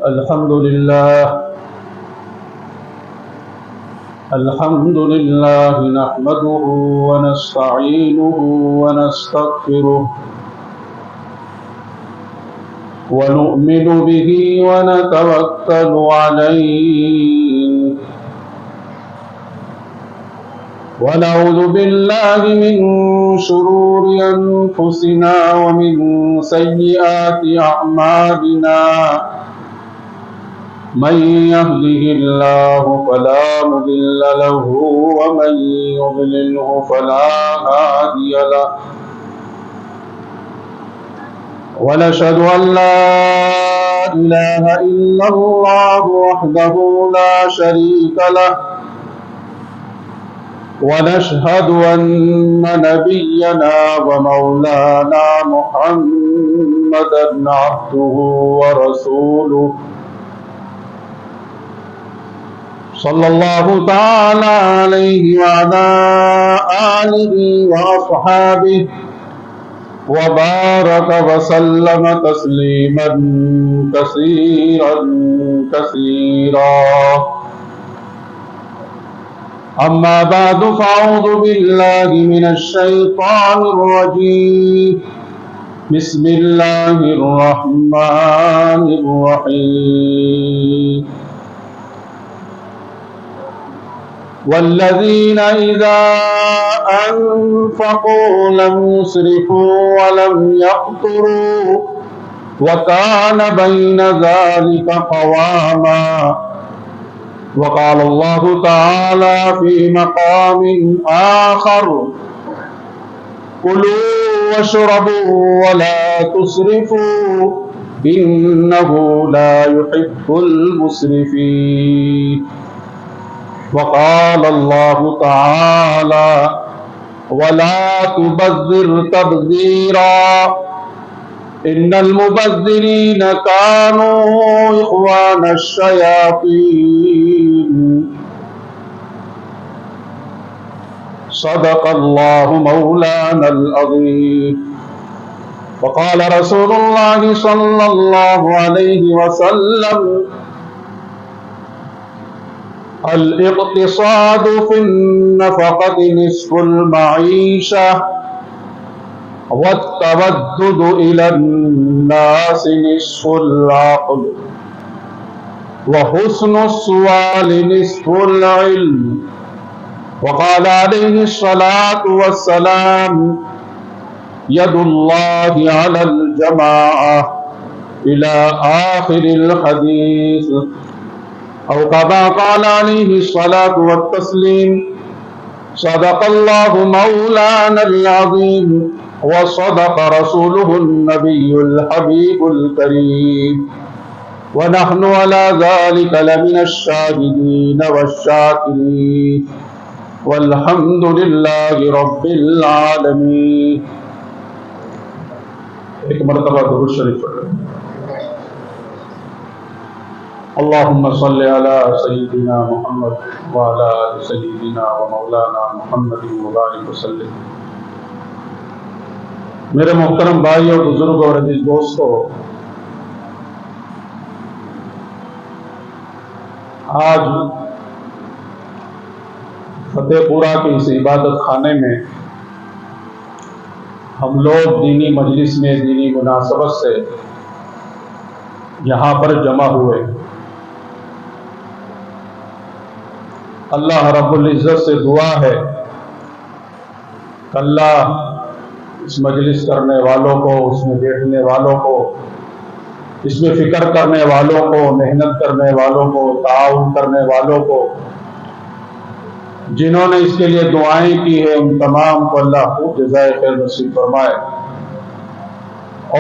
الحمد لله نحمده ونستعينه ونستغفره ونؤمن به ونتوكل عليه ونعوذ بالله من شرور أنفسنا ومن سيئات أعمالنا من يهده الله فلا مضل له ومن يضلله فلا هادي له ونشهد أن لا إله إلا الله وحده لا شريك له ونشهد أن نبينا ومولانا محمدا عبده ورسوله صلى الله تعالى عليه وعلى آله وأصحابه وبارك وسلم تسليما كثيرا كثيرا أما بعد فأعوذ بالله من الشيطان الرجيم بسم الله الرحمن الرحيم والذين إذا أنفقوا لم يسرفوا ولم يقتروا وكان بين ذلك قواما وقال الله تعالى في مقام آخر كلوا واشربوا ولا تسرفوا إنه لا يحب المسرفين وقال الله تعالى ولا تبذر تبذيرا إن المبذرين كانوا إخوان الشياطين صدق الله مولانا العظيم وقال رسول الله صلى الله عليه وسلم الاقتصاد في النفقة نصف المعيشة والتودد إلى الناس نصف العقل وحسن السؤال نصف العلم وقال عليه الصلاة والسلام يد الله على الجماعة إلى آخر الحديث أو كما قال عليه الصلاة والتسليم صدق الله مولانا العظيم وصدق رسوله النبي الحبيب الكريم ونحن على ذلك لمن الشاهدين والشاكرين والحمد لله رب العالمين. ایک مرتبہ درود شریف پڑھیں. اللهم صل على سيدنا محمد وعلى آل سيدنا ومولانا محمد وبارك وسلم. میرے محترم بھائی اور بزرگ اور عزیز دوستو، آج فتح پورہ کے اس عبادت خانے میں ہم لوگ دینی مجلس میں دینی مناسبت سے یہاں پر جمع ہوئے. اللہ رب العزت سے دعا ہے کہ اللہ اس مجلس کرنے والوں کو، اس میں بیٹھنے والوں کو، اس میں فکر کرنے والوں کو، محنت کرنے والوں کو، تعاون کرنے والوں کو، جنہوں نے اس کے لیے دعائیں کی ہے، ان تمام کو اللہ خوب جزائے خیر نصیب فرمائے.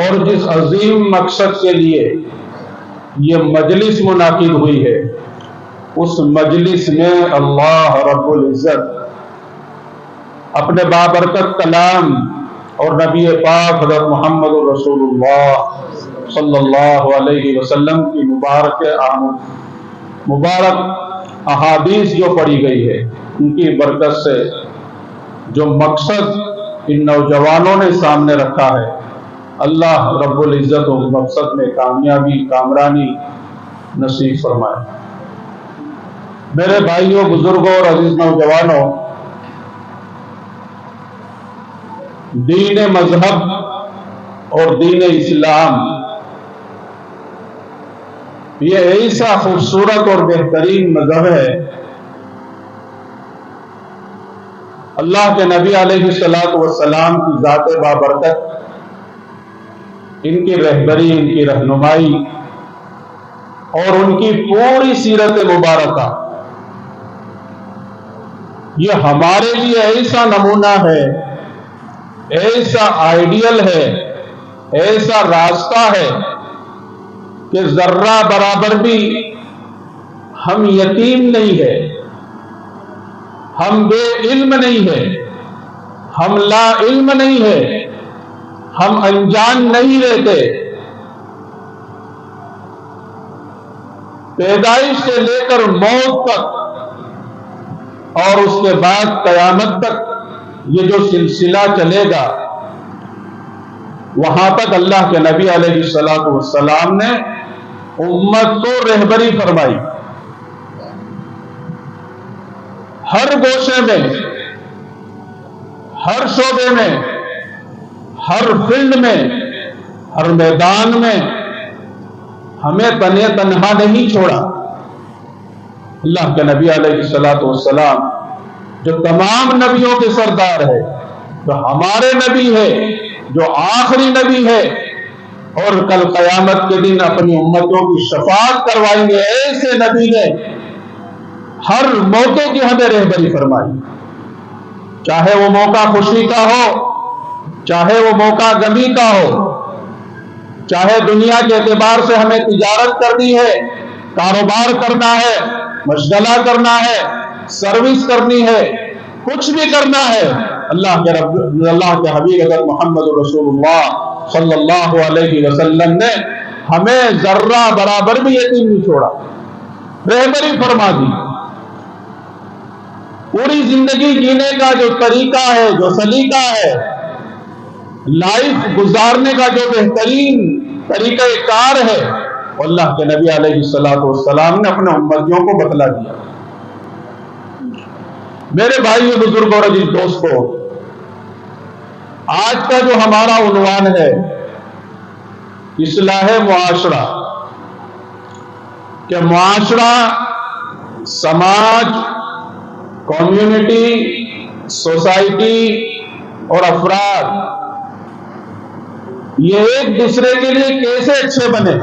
اور جس عظیم مقصد کے لیے یہ مجلس منعقد ہوئی ہے، اس مجلس میں اللہ رب العزت اپنے بابرکت کلام اور نبی پاک حضرت محمد رسول اللہ صلی اللہ علیہ وسلم کی مبارک احادیث جو پڑھی گئی ہے، ان کی برکت سے جو مقصد ان نوجوانوں نے سامنے رکھا ہے، اللہ رب العزت اس مقصد میں کامیابی، کامرانی نصیب فرمائے۔ میرے بھائیوں، بزرگوں اور عزیز نوجوانوں، دین مذہب اور دین اسلام یہ ایسا خوبصورت اور بہترین مذہب ہے۔ اللہ کے نبی علیہ السلام کی ذات بابرکت، ان کی رہبری، ان کی رہنمائی اور ان کی پوری سیرت مبارکہ یہ ہمارے لیے ایسا نمونہ ہے، ایسا آئیڈیل ہے، ایسا راستہ ہے کہ ذرہ برابر بھی ہم یتیم نہیں ہے، ہم بے علم نہیں ہے، ہم لا علم نہیں ہے، ہم انجان نہیں رہتے۔ پیدائش سے لے کر موت تک اور اس کے بعد قیامت تک یہ جو سلسلہ چلے گا، وہاں تک اللہ کے نبی علیہ السلام نے امت کو رہبری فرمائی۔ ہر گوشے میں، ہر شعبے میں، ہر فیلڈ میں، ہر میدان میں ہمیں تنہا نہیں چھوڑا۔ اللہ کے نبی علیہ السلام جو تمام نبیوں کے سردار ہے، جو ہمارے نبی ہے، جو آخری نبی ہے، اور کل قیامت کے دن اپنی امتوں کی شفاعت کروائیں گے، ایسے نبی نے ہر موقع کی ہمیں رہبری فرمائی، چاہے وہ موقع خوشی کا ہو، چاہے وہ موقع غمی کا ہو، چاہے دنیا کے اعتبار سے ہمیں تجارت کرنی ہے، کاروبار کرنا ہے، مشغلہ کرنا ہے، سروس کرنی ہے، کچھ بھی کرنا ہے، اللہ کے حبیب حضرت محمد رسول اللہ صلی اللہ علیہ وسلم نے ہمیں ذرہ برابر بھی یتیم نہیں چھوڑا، رہبری فرما دی۔ پوری زندگی جینے کا جو طریقہ ہے، جو سلیقہ ہے، لائف گزارنے کا جو بہترین طریقہ کار ہے، اللہ کے نبی علیہ السلام نے اپنے امتیوں کو بتلا دیا۔ میرے بھائیو، بزرگوں اور عزیز دوستوں، آج کا جو ہمارا عنوان ہے اصلاح معاشرہ، کہ معاشرہ، سماج، کمیونٹی، سوسائٹی اور افراد یہ ایک دوسرے کے لیے کیسے اچھے بنے،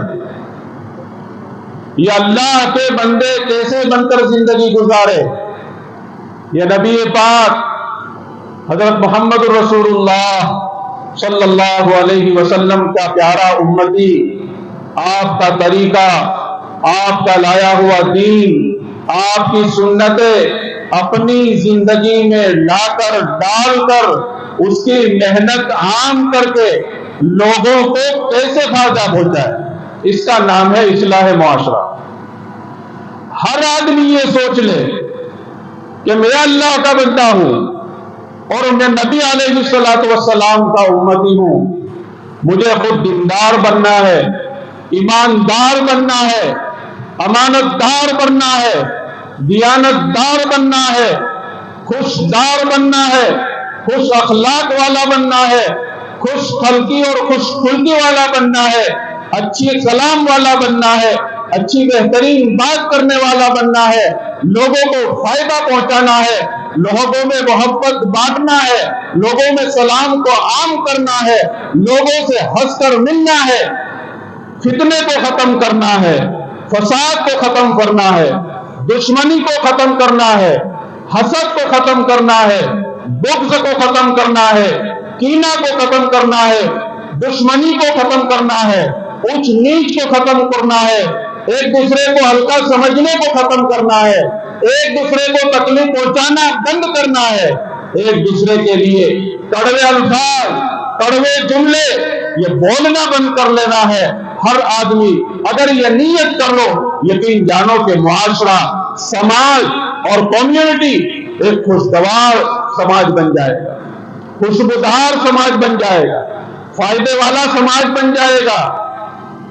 یہ اللہ کے بندے کیسے بن کر زندگی گزارے۔ یہ نبی پاک حضرت محمد رسول اللہ صلی اللہ علیہ وسلم کا پیارا امتی، آپ کا طریقہ، آپ کا لایا ہوا دین، آپ کی سنتیں اپنی زندگی میں لا کر، ڈال کر، اس کی محنت عام کر کے لوگوں کو کیسے فائدہ پہنچائے، اس کا نام ہے اصلاح معاشرہ۔ ہر آدمی یہ سوچ لے کہ میں اللہ کا بندہ ہوں اور میں نبی علیہ السلام کا امتی ہوں، مجھے خود دیندار بننا ہے، ایماندار بننا ہے، امانت دار بننا ہے، دیانت دار بننا ہے، خوش دار بننا ہے، خوش اخلاق والا بننا ہے، خوش خلقی اور خوش خلقی والا بننا ہے، اچھی کلام والا بننا ہے، اچھی بہترین بات کرنے والا بننا ہے، لوگوں کو فائدہ پہنچانا ہے، لوگوں میں محبت بانٹنا ہے، لوگوں میں سلام کو عام کرنا ہے، لوگوں سے ہنس کر ملنا ہے، فتنے کو ختم کرنا ہے، فساد کو ختم کرنا ہے، دشمنی کو ختم کرنا ہے، حسد کو ختم کرنا ہے، بغض کو ختم کرنا ہے، کینہ کو ختم کرنا ہے، دشمنی کو ختم کرنا ہے، اونچ نیچ کو ختم کرنا ہے، ایک دوسرے کو ہلکا سمجھنے کو ختم کرنا ہے، ایک دوسرے کو تکلیف پہنچانا بند کرنا ہے، ایک دوسرے کے لیے کڑوے الفاظ، کڑوے جملے یہ بولنا بند کر لینا ہے۔ ہر آدمی اگر یہ نیت کر لو، یقین جانو کہ معاشرہ، سماج اور کمیونٹی ایک خوشگوار سماج بن جائے گا، خوشبودار سماج بن جائے گا، فائدے والا سماج بن جائے گا۔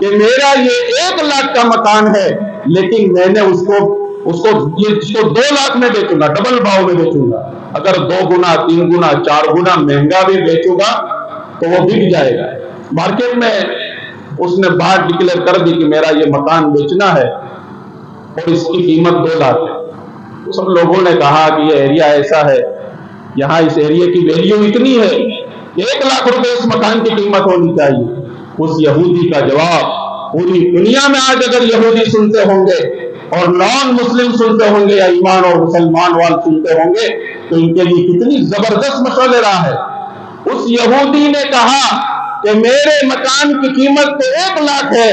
کہ میرا یہ 1 لاکھ کا مکان ہے، لیکن میں نے اس کو 2 لاکھ میں بیچوں گا، ڈبل بھاؤ میں بیچوں گا۔ اگر 2 گنا 3 گنا 4 گنا مہنگا بھی بیچوں گا تو وہ بک جائے گا۔ مارکیٹ میں اس نے بات ڈکلیئر کر دی کہ میرا یہ مکان بیچنا ہے اور اس کی قیمت 2 لاکھ ہے۔ تو سب لوگوں نے کہا کہ یہ ایریا ایسا ہے، یہاں اس ایریا کی ویلیو اتنی ہے، 1 لاکھ روپے اس مکان کی قیمت ہونی چاہیے۔ اس یہودی کا جواب پوری دنیا میں آج اگر یہودی سنتے ہوں گے اور نان مسلم سنتے ہوں گے یا ایمان اور مسلمان والے سنتے ہوں گے تو ان کے لیے کتنی زبردست مشورہ رہا ہے۔ اس یہودی نے کہا کہ میرے مکان کی قیمت تو 1 لاکھ ہے،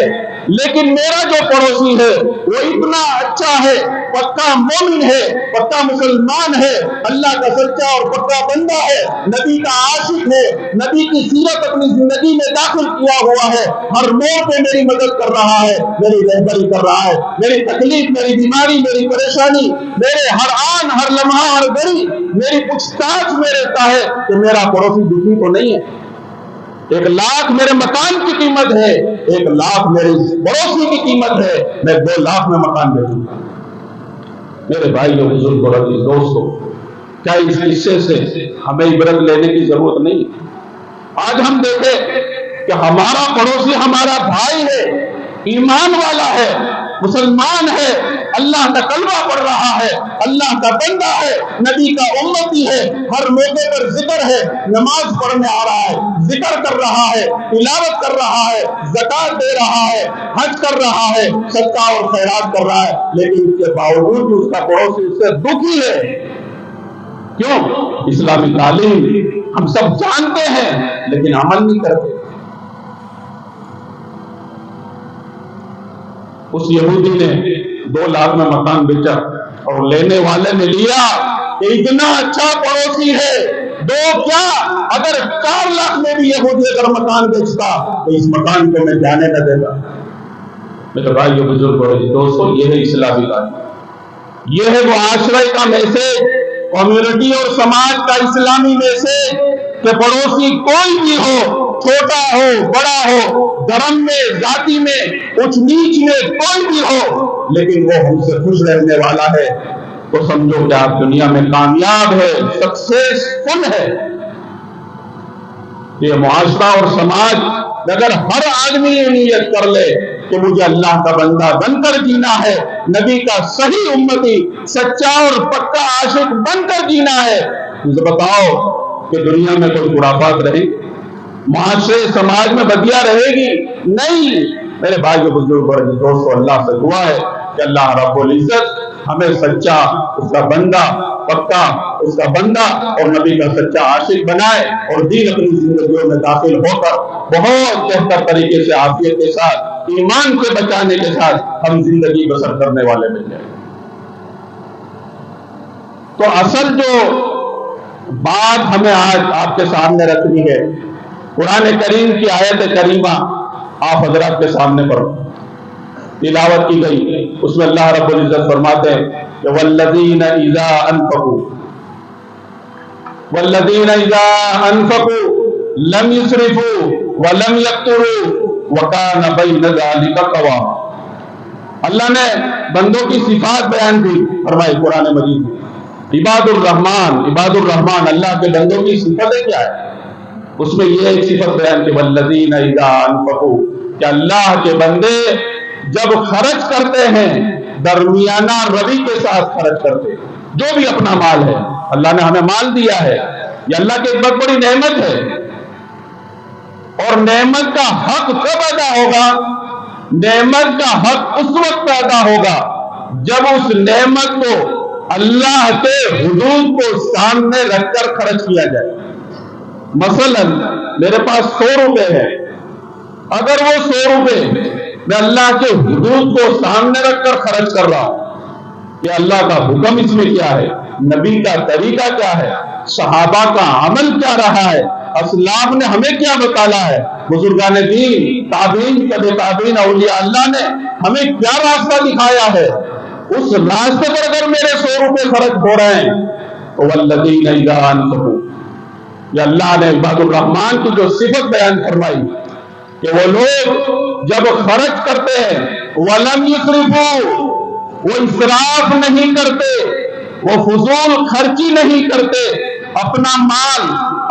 لیکن میرا جو پڑوسی ہے وہ اتنا اچھا ہے، پکا مومن ہے، پکا مسلمان ہے، اللہ کا سچا اور پکا بندہ ہے، نبی کا عاشق ہے، نبی کی سیرت اپنی زندگی میں داخل کیا ہوا ہے، ہر موڑ پہ میری مدد کر رہا ہے، میری رہبری کر رہا ہے، میری تکلیف، میری بیماری، میری پریشانی، میرے ہر آن ہر لمحہ ہر گھڑی میری پوچھ تاچھ میں رہتا ہے کہ میرا پڑوسی دکھی تو نہیں ہے۔ 1 لاکھ میرے مکان کی قیمت ہے، 1 لاکھ میرے پڑوسی کی قیمت ہے، میں 2 لاکھ میں مکان بیچوں گا۔ میرے بھائیوں، بزرگوں، عزیز دوستوں، کیا اس قصے سے ہمیں عبرت لینے کی ضرورت نہیں؟ آج ہم دیکھیں کہ ہمارا پڑوسی ہمارا بھائی ہے، ایمان والا ہے، مسلمان ہے، اللہ کا کلمہ پڑھ رہا ہے، اللہ کا بندہ ہے، نبی کا امتی ہے، ہر موقع پر ذکر ہے، نماز پڑھنے آ رہا ہے، ذکر کر رہا ہے، تلاوت کر رہا ہے، زکات دے رہا ہے، حج کر رہا ہے، صدقہ اور خیرات کر رہا ہے، لیکن اس کے باوجود بھی اس کا پڑوسی اس سے دکھی ہے۔ کیوں؟ اسلامی تعلیم ہم سب جانتے ہیں لیکن عمل نہیں کرتے۔ اس یہودی نے 2 لاکھ میں مکان بیچا اور لینے والے نے لیا کہ اتنا اچھا پڑوسی ہے، 2 کیا اگر 4 لاکھ میں بھی یہودی اگر مکان بیچتا تو اس مکان کو میں جانے نہ دیتا۔ میرے بھائیو، بزرگوں، دوستوں، یہ ہے اسلامی تعلیم، یہ ہے معاشرے کا میسج، کمیونٹی اور سماج کا اسلامی میسج کہ پڑوسی کوئی بھی ہو، چھوٹا ہو بڑا ہو، دھرم میں، ذاتی میں، اونچ نیچ میں، کوئی بھی ہو، لیکن وہ ہم سے خوش رہنے والا ہے تو سمجھو کہ آپ دنیا میں کامیاب ہے، سکسیسفل ہے۔ یہ معاشرہ اور سماج اگر ہر آدمی یہ نیت کر لے کہ مجھے اللہ کا بندہ بن کر جینا ہے، نبی کا صحیح امتی، سچا اور پکا عاشق بن کر جینا ہے، مجھے بتاؤ کہ دنیا میں کوئی خرافات رہے گی؟ معاشرے سماج میں بدیاں رہے گی؟ نہیں۔ میرے بھائیو، بزرگوں، دوستوں، اللہ سے دعا ہے کہ اللہ رب العزت ہمیں سچا اس کا بندہ، پکا اس کا بندہ اور نبی کا سچا عاشق بنائے اور دین اپنی زندگیوں میں داخل ہو کر بہت بہتر طریقے سے عافیت کے ساتھ، ایمان سے بچانے کے ساتھ ہم زندگی بسر کرنے والے بن جائیں۔ تو اصل جو بات ہمیں آج آپ کے سامنے رکھنی ہے، قرآن کریم کی آیت کریمہ آپ حضرات کے سامنے پر تلاوت کی گئی، اس میں اللہ رب العزت فرماتے ہیں کہ والذین اذا انفقوا لم يسرفوا ولم يقتروا وكان بين ذلك قواما۔ اللہ نے بندوں کی صفات بیان کی، فرمائی قرآن مجید میں عباد الرحمن اللہ کے بندوں کی صفتیں کیا ہے؟ اس میں یہ ایک صفت بیان کی والذین اذا انفقوا، کہ اللہ کے بندے جب خرچ کرتے ہیں درمیانہ روی کے ساتھ خرچ کرتے ہیں، جو بھی اپنا مال ہے، اللہ نے ہمیں مال دیا ہے، یہ اللہ کی ایک بہت بڑی نعمت ہے، اور نعمت کا حق کب ادا ہوگا؟ نعمت کا حق اس وقت پیدا ہوگا جب اس نعمت کو اللہ کے حدود کو سامنے رکھ کر خرچ کیا جائے۔ مثلا میرے پاس 100 روپے ہے، اگر وہ 100 روپے میں اللہ کے حدود کو سامنے رکھ کر خرچ کر رہا ہوں کہ اللہ کا حکم اس میں کیا ہے، نبی کا طریقہ کیا ہے، صحابہ کا عمل کیا رہا ہے، اسلاف نے ہمیں کیا بتایا ہے، بزرگان دین، تابعین، تبع تابعین، اولیاء اللہ نے ہمیں کیا راستہ دکھایا ہے، اس راستے پر اگر میرے 100 روپے خرچ ہو رہے ہیں تو والذین اذا انفقوا، یہ اللہ نے عباد الرحمن کی جو صفت بیان فرمائی کہ کہ وہ لوگ جب خرچ کرتے ہیں وَلَمْ يُسْرِفُوا، وہ اسراف نہیں کرتے، وہ فضول خرچی نہیں کرتے، اپنا مال،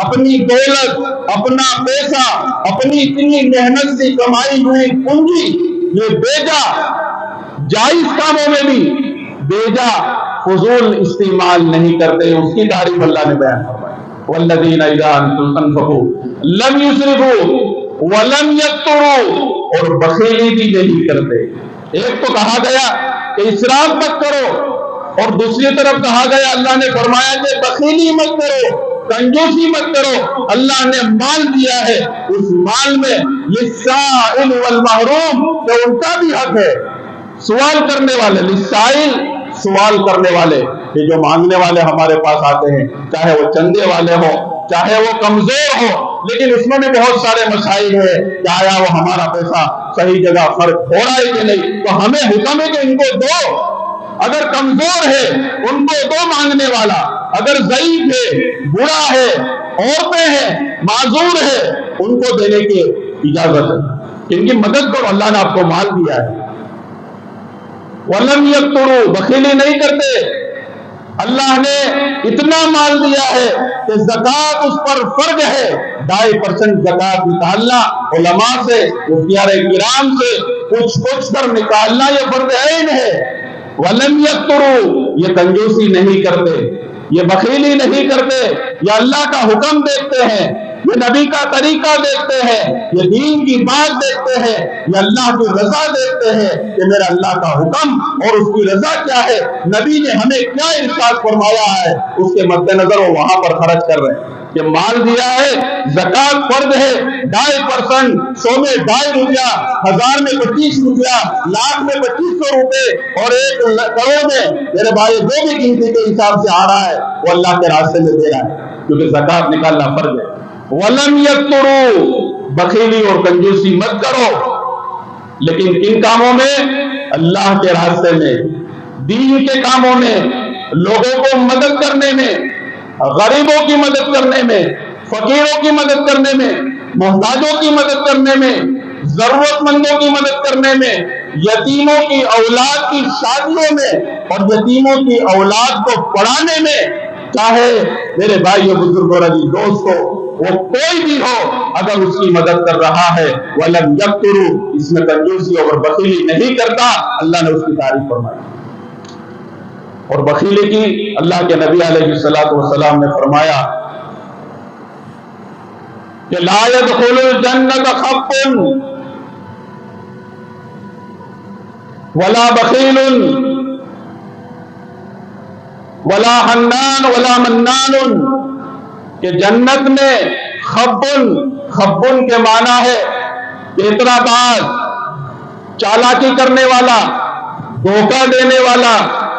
اپنی دولت، اپنا پیسہ، اپنی اتنی محنت سے کمائی ہوئی پونجی یہ بیجا جائز کاموں میں بھی بیجا فضول استعمال نہیں کرتے. اس کی تعریف اللہ نے بیان فرمائی والذین اذا انفقوا لم یسرفوا ولم یقتروا، اور بخیلی بھی نہیں کرتے. ایک تو کہا گیا کہ اسراف مت کرو، اور دوسری طرف کہا گیا اللہ نے فرمایا کہ بخیلی مت کرو، کنجوسی مت کرو. اللہ نے مال دیا ہے، اس مال میں للسائل والمحروم، کہ ان کا بھی حق ہے. سوال کرنے والے، للسائل سوال کرنے والے، یہ جو مانگنے والے ہمارے پاس آتے ہیں، چاہے وہ چندے والے ہو، چاہے وہ کمزور ہو، لیکن اس میں بھی بہت سارے مسائل ہیں کہ آیا وہ ہمارا پیسہ صحیح جگہ خرچ ہو رہا ہے کہ نہیں. تو ہمیں حکم ہے کہ ان کو دو. اگر کمزور ہے ان کو دو مانگنے والا، اگر ضعیف ہے، بوڑھا ہے، عورتیں ہیں، معذور ہے، ان کو دینے کی اجازت ہے. ان کی مدد کرو، اللہ نے آپ کو مال دیا ہے. وَلَمْ يَقْتُرُوا، بخیلی نہیں کرتے. اللہ نے اتنا مال دیا ہے کہ زکوٰۃ اس پر فرض ہے. 2.5% زکوٰۃ نکالنا علماء سے، مفتیان کرام سے پوچھ کر نکالنا یہ فرض عین ہے. وَلَمْ يَقْتُرُوا، یہ کنجوسی نہیں کرتے، یہ بخیلی نہیں کرتے، یہ اللہ کا حکم دیکھتے ہیں، یہ نبی کا طریقہ دیکھتے ہیں، یہ دین کی بات دیکھتے ہیں، یہ اللہ کی رضا دیکھتے ہیں کہ میرا اللہ کا حکم اور اس کی رضا کیا ہے، نبی نے ہمیں کیا ارشاد فرمایا ہے، اس کے مد نظر وہ وہاں پر خرچ کر رہے ہیں. کہ مال دیا ہے، زکوٰۃ فرض ہے، 2.5%، 100 میں 2.5 روپیہ، 1000 میں 25 روپیہ، لاکھ میں 2500 روپے، اور 1 کروڑ میں میرے بھائی جو بھی گنتی کے حساب سے آ رہا ہے وہ اللہ کے راستے میں دے رہا ہے، کیونکہ زکوٰۃ نکالنا فرض ہے. وَلَمْ يَقْتُرُوا، بخیلی اور کنجوسی مت کرو. لیکن کن کاموں میں؟ اللہ کے راستے میں، دین کے کاموں میں، لوگوں کو مدد کرنے میں، غریبوں کی مدد کرنے میں، فقیروں کی مدد کرنے میں، محتاجوں کی مدد کرنے میں، ضرورت مندوں کی مدد کرنے میں، یتیموں کی اولاد کی شادیوں میں اور یتیموں کی اولاد کو پڑھانے میں. چاہے میرے بھائیوں، بزرگوں، عزیز دوستوں، وہ کوئی بھی ہو، اگر اس کی مدد کر رہا ہے وَلَمْ يَقْتُرُوا، اس میں کنجوسی اور بخیلی نہیں کرتا، اللہ نے اس کی تعریف فرمائی. اور بخیلی کی اللہ کے نبی علیہ السلام نے فرمایا کہ لا يدخل الجنة خب ولا بخیل ولا حنان ولا منان، کہ جنت میں خبن کے معنی ہے اتنا باز، چالاکی کرنے والا، دھوکہ دینے والا،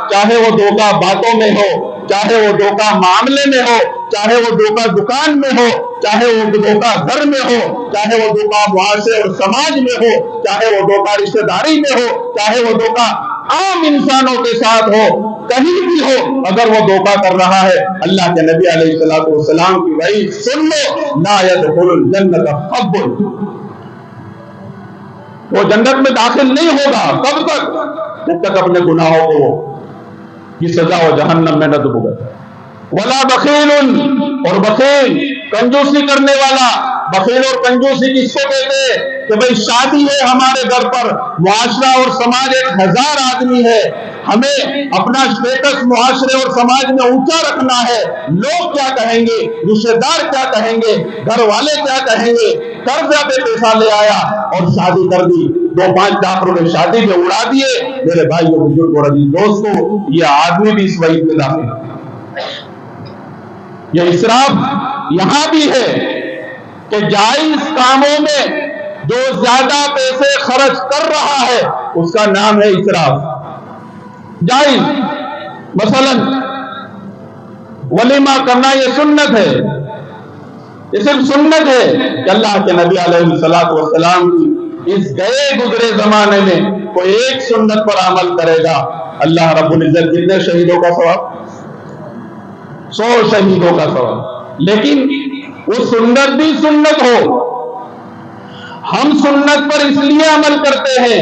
چاہے وہ دھوکہ باتوں میں ہو، چاہے وہ دھوکہ معاملے میں ہو، چاہے وہ دھوکہ دکان میں ہو، چاہے وہ دھوکہ گھر میں ہو، چاہے وہ دھوکہ معاشرے اور سماج میں ہو، چاہے وہ دھوکہ رشتہ داری میں ہو، چاہے وہ دھوکہ عام انسانوں کے ساتھ ہو، کہیں بھی ہو، اگر وہ دھوکہ کر رہا ہے، اللہ کے نبی علیہ السلام کی وحی سن لو، لا يدخل الجنة خب، وہ جنت میں داخل نہیں ہوگا. کب تک؟ جب تک اپنے گناہوں کو کی سزا و جہنم میں نہ ڈوبے. ولا بخیل، اور بخیل کنجوسی کرنے والا. بخیل اور کنجوسی کس کو کہتے ہیں؟ کہ بھئی شادی ہے ہمارے گھر پر، معاشرہ اور سماج 1000 آدمی ہے، ہمیں اپنا اسٹیٹس معاشرے اور سماج میں اونچا رکھنا ہے، لوگ کیا کہیں گے، رشتہ دار کیا کہیں گے، گھر والے کیا کہیں گے، قرضہ پہ پیسہ لے آیا اور شادی کر دی، 2-5 لاکھ روپے شادی میں اڑا دیے. میرے بھائیوں، بزرگوں اور عزیز دوستوں، یہ آدمی بھی اس وعید میں داخل ہے. یہ اسراف یہاں بھی ہے کہ جائز کاموں میں جو زیادہ پیسے خرچ کر رہا ہے اس کا نام ہے اسراف. جائز، مثلا ولیمہ کرنا یہ سنت ہے، یہ صرف سنت ہے کہ اللہ کے نبی علیہ السلام کی اس گئے گزرے زمانے میں کوئی ایک سنت پر عمل کرے گا، اللہ رب العزت کتنے شہیدوں کا ثواب؟ 100 شہیدوں کا ثواب. لیکن وہ سنت بھی سنت ہو، ہم سنت پر اس لیے عمل کرتے ہیں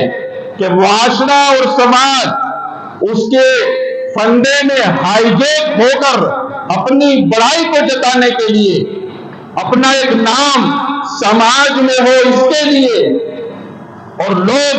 کہ معاشرہ اور سماج اس کے فندے میں ہائی جیک ہو کر اپنی بڑائی کو جتانے کے لیے، اپنا ایک نام سماج میں ہو اس کے لیے، اور لوگ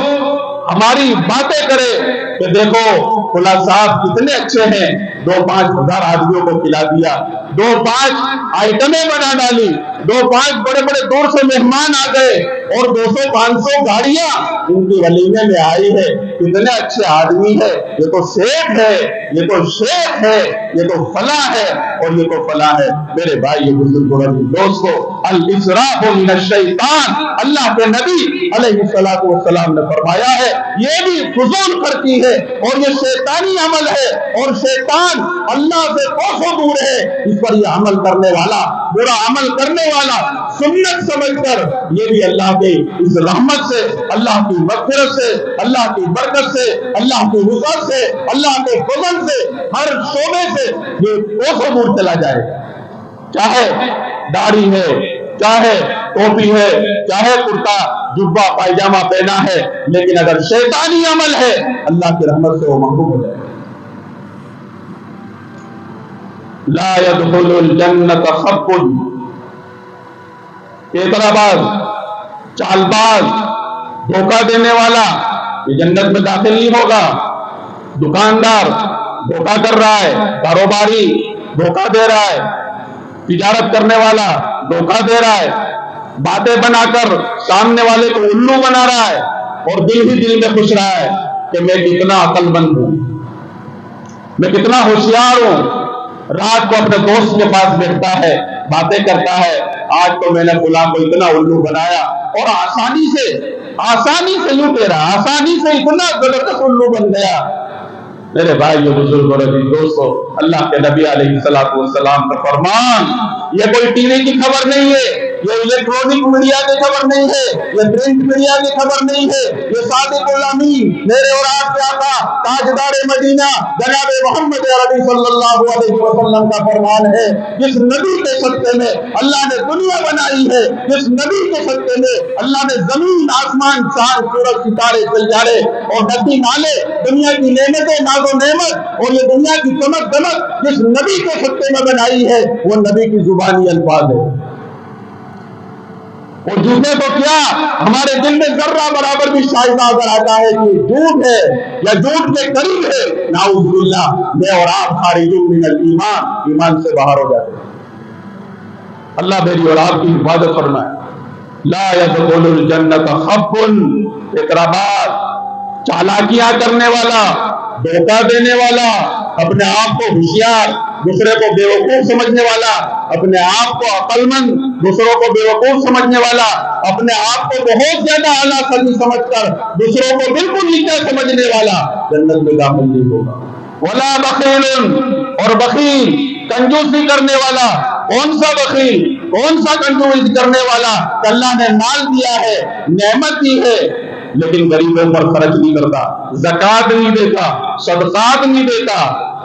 ہماری باتیں کرے کہ دیکھو فلاں صاحب کتنے اچھے ہیں، 2-5 ہزار آدمیوں کو کھلا دیا، 2-5 آئٹمیں بنا ڈالی، 2-5 بڑے بڑے دور سے مہمان آ گئے، اور 200-500 گاڑیاں ان کی ولیمے میں آئی ہے، کتنے اچھے آدمی ہے، یہ تو سیٹ ہے، یہ تو شیخ ہے، یہ تو فلاں ہے، اور یہ تو فلاں ہے۔ میرے بھائی بزرگوں دوستو، الاسراف من الشیطان، اللہ کے نبی علیہ السلام نے فرمایا ہے یہ بھی فضول خرچی ہے اور یہ شیطانی عمل ہے، اور شیطان اللہ سے کوسوں دور ہے۔ اس پر یہ عمل کرنے والا، برا عمل کرنے والا سنت سمجھ کر یہ بھی اللہ کی اس رحمت سے، اللہ کی مغفرت سے، اللہ کی برکت سے، اللہ کی وسعت سے، اللہ کے فضل سے، ہر شعبے سے یہ کوسوں دور چلا جائے گا۔ چاہے داڑھی ہے، چاہے ٹوپی ہے، چاہے کرتا جبہ پائجامہ پہنا ہے، لیکن اگر شیطانی عمل ہے اللہ کی رحمت سے وہ محروم ہو جائے گا۔ لا يدخل الجنت خب، تیترا باز، چال باز، دھوکہ دینے والا یہ جنت میں داخل نہیں ہوگا۔ دکاندار دھوکہ کر رہا ہے، کاروباری دھوکہ دے رہا ہے، تجارت کرنے والا دھوکہ دے رہا ہے، باتیں بنا کر سامنے والے کو الو بنا رہا ہے، اور دل ہی دل میں خوش رہا ہے کہ میں کتنا عقل مند ہوں، میں کتنا ہوشیار ہوں۔ رات کو اپنے دوست کے پاس بیٹھتا ہے، باتیں کرتا ہے، آج تو میں نے فلاں کو اتنا الو بنایا، اور آسانی سے یوں کہہ رہا، آسانی سے اتنا زبردست الو بن گیا۔ میرے بھائیو بزرگوں دوستو، اللہ کے نبی علیہ السلام کا فرمان، یہ کوئی ٹی وی کی خبر نہیں ہے، یہ الیکٹرونک میڈیا کی خبر نہیں ہے، یہ پرنٹ میڈیا کی خبر نہیں ہے، یہ صادق الامین میرے اور آپ کے آقا تاجدار مدینہ جناب محمد عربی صلی اللہ علیہ وسلم کا فرمان ہے۔ جس نبی کے صدقے میں اللہ نے دنیا بنائی ہے، جس نبی کے صدقے میں اللہ نے زمین، آسمان، چاند، سورج، ستارے، سیارے اور ندی نالے، دنیا کی نعمتیں، ناز و نعمت اور یہ دنیا کی چمک دمک جس نبی کے صدقے میں بنائی ہے، وہ نبی کی زبانی الفاظ ہے۔ اور جھوٹے تو کیا، ہمارے دل میں ذرہ برابر بھی شائبہ اگر آتا ہے کہ جھوٹ ہے یا جھوٹ کے قریب ہے، نعوذ باللہ، میں اور آپ خارجون من الایمان، ایمان سے باہر ہو جاتے ہیں۔ اللہ میری اور آپ کی حفاظت فرمائے۔ لا يدخل الجنت خب، اقرابات، چالاکیاں کرنے والا، دھوکہ دینے والا، اپنے آپ کو ہوشیار، دوسرے کو بیوقوف سمجھنے والا، اپنے آپ کو عقل مند، دوسروں کو بیوقوف سمجھنے والا، اپنے آپ کو بہت زیادہ اعلیٰ قدر سمجھ کر دوسروں کو بالکل نیچا سمجھنے والا جنت میں داخل نہیں ہوگا۔ ولا بخیل، اور بخیل، کنجوسی کرنے والا۔ کون سا بخیل، کون سا کنجوسی کرنے والا کہ اللہ نے مال دیا ہے، نعمت دی ہے، لیکن غریبوں پر خرچ نہیں کرتا، زکوٰۃ نہیں دیتا، صدقات نہیں دیتا،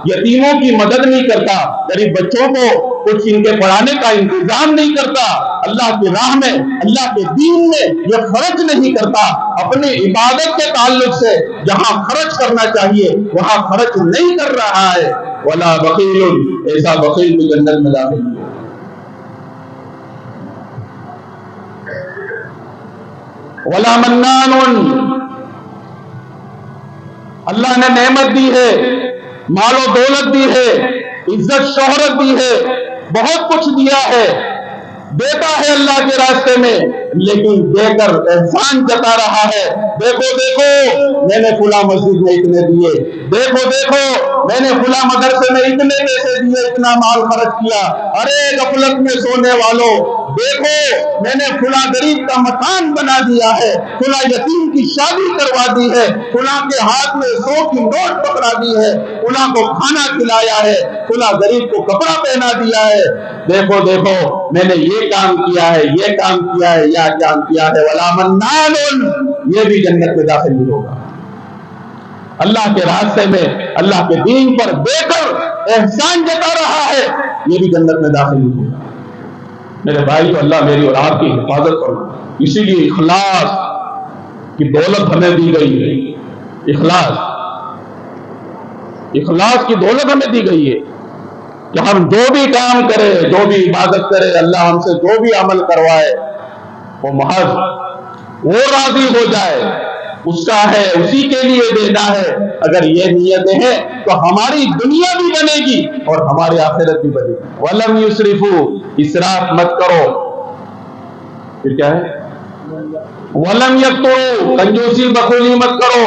یتیموں کی مدد نہیں کرتا، غریب بچوں کو کچھ ان کے پڑھانے کا انتظام نہیں کرتا، اللہ کی راہ میں، اللہ کے دین میں یہ خرچ نہیں کرتا، اپنی عبادت کے تعلق سے جہاں خرچ کرنا چاہیے وہاں خرچ نہیں کر رہا ہے۔ ولا بخیل، ایسا بخیل بھی جنت میں داخل نہیں۔ ولا منان، اللہ نے نعمت دی ہے، مال و دولت دی ہے، عزت شہرت دی ہے، بہت کچھ دیا ہے، دیتا ہے اللہ کے راستے میں، لیکن دے کر احسان جتا رہا ہے۔ دیکھو دیکھو میں نے فلاں مسجد میں اتنے دیے، دیکھو دیکھو میں نے فلاں مدرسے میں اتنے پیسے دیے، اتنا مال خرچ کیا، ارے غفلت میں سونے والوں دیکھو میں نے فلاں غریب کا مکان بنا دیا ہے، فلاں یتیم کی شادی کروا دی ہے، فلاں کے ہاتھ میں 100 کی نوٹ پکڑا دی ہے، فلاں کو کھانا کھلایا ہے، فلاں غریب کو کپڑا پہنا دیا ہے، دیکھو دیکھو میں نے یہ کام کیا ہے، یہ کام کیا ہے، یہ کام کیا ہے۔ ولا منان، یہ بھی جنت میں داخل نہیں ہوگا۔ اللہ کے راستے میں، اللہ کے دین پر دے کر احسان جتا رہا ہے، یہ بھی جنت میں داخل نہیں ہوگا۔ میرے بھائی، اللہ میری اور آپ کی حفاظت کرنا. اسی لیے اخلاص کی دولت ہمیں دی گئی ہے. اخلاص کی دولت ہمیں دی گئی ہے کہ ہم جو بھی کام کرے، جو بھی عبادت کرے، اللہ ہم سے جو بھی عمل کروائے وہ محض وہ راضی ہو جائے، اس کا ہے، اسی کے لیے دینا ہے. اگر یہ نیتیں ہیں تو ہماری دنیا بھی بنے گی اور ہماری آخرت بھی بنے گی. وَلَمْ يُسْرِفُوا، اسراف مت کرو. پھر کیا ہے؟ وَلَمْ يَقْتُرُوا، کنجوسی بخیلی مت کرو.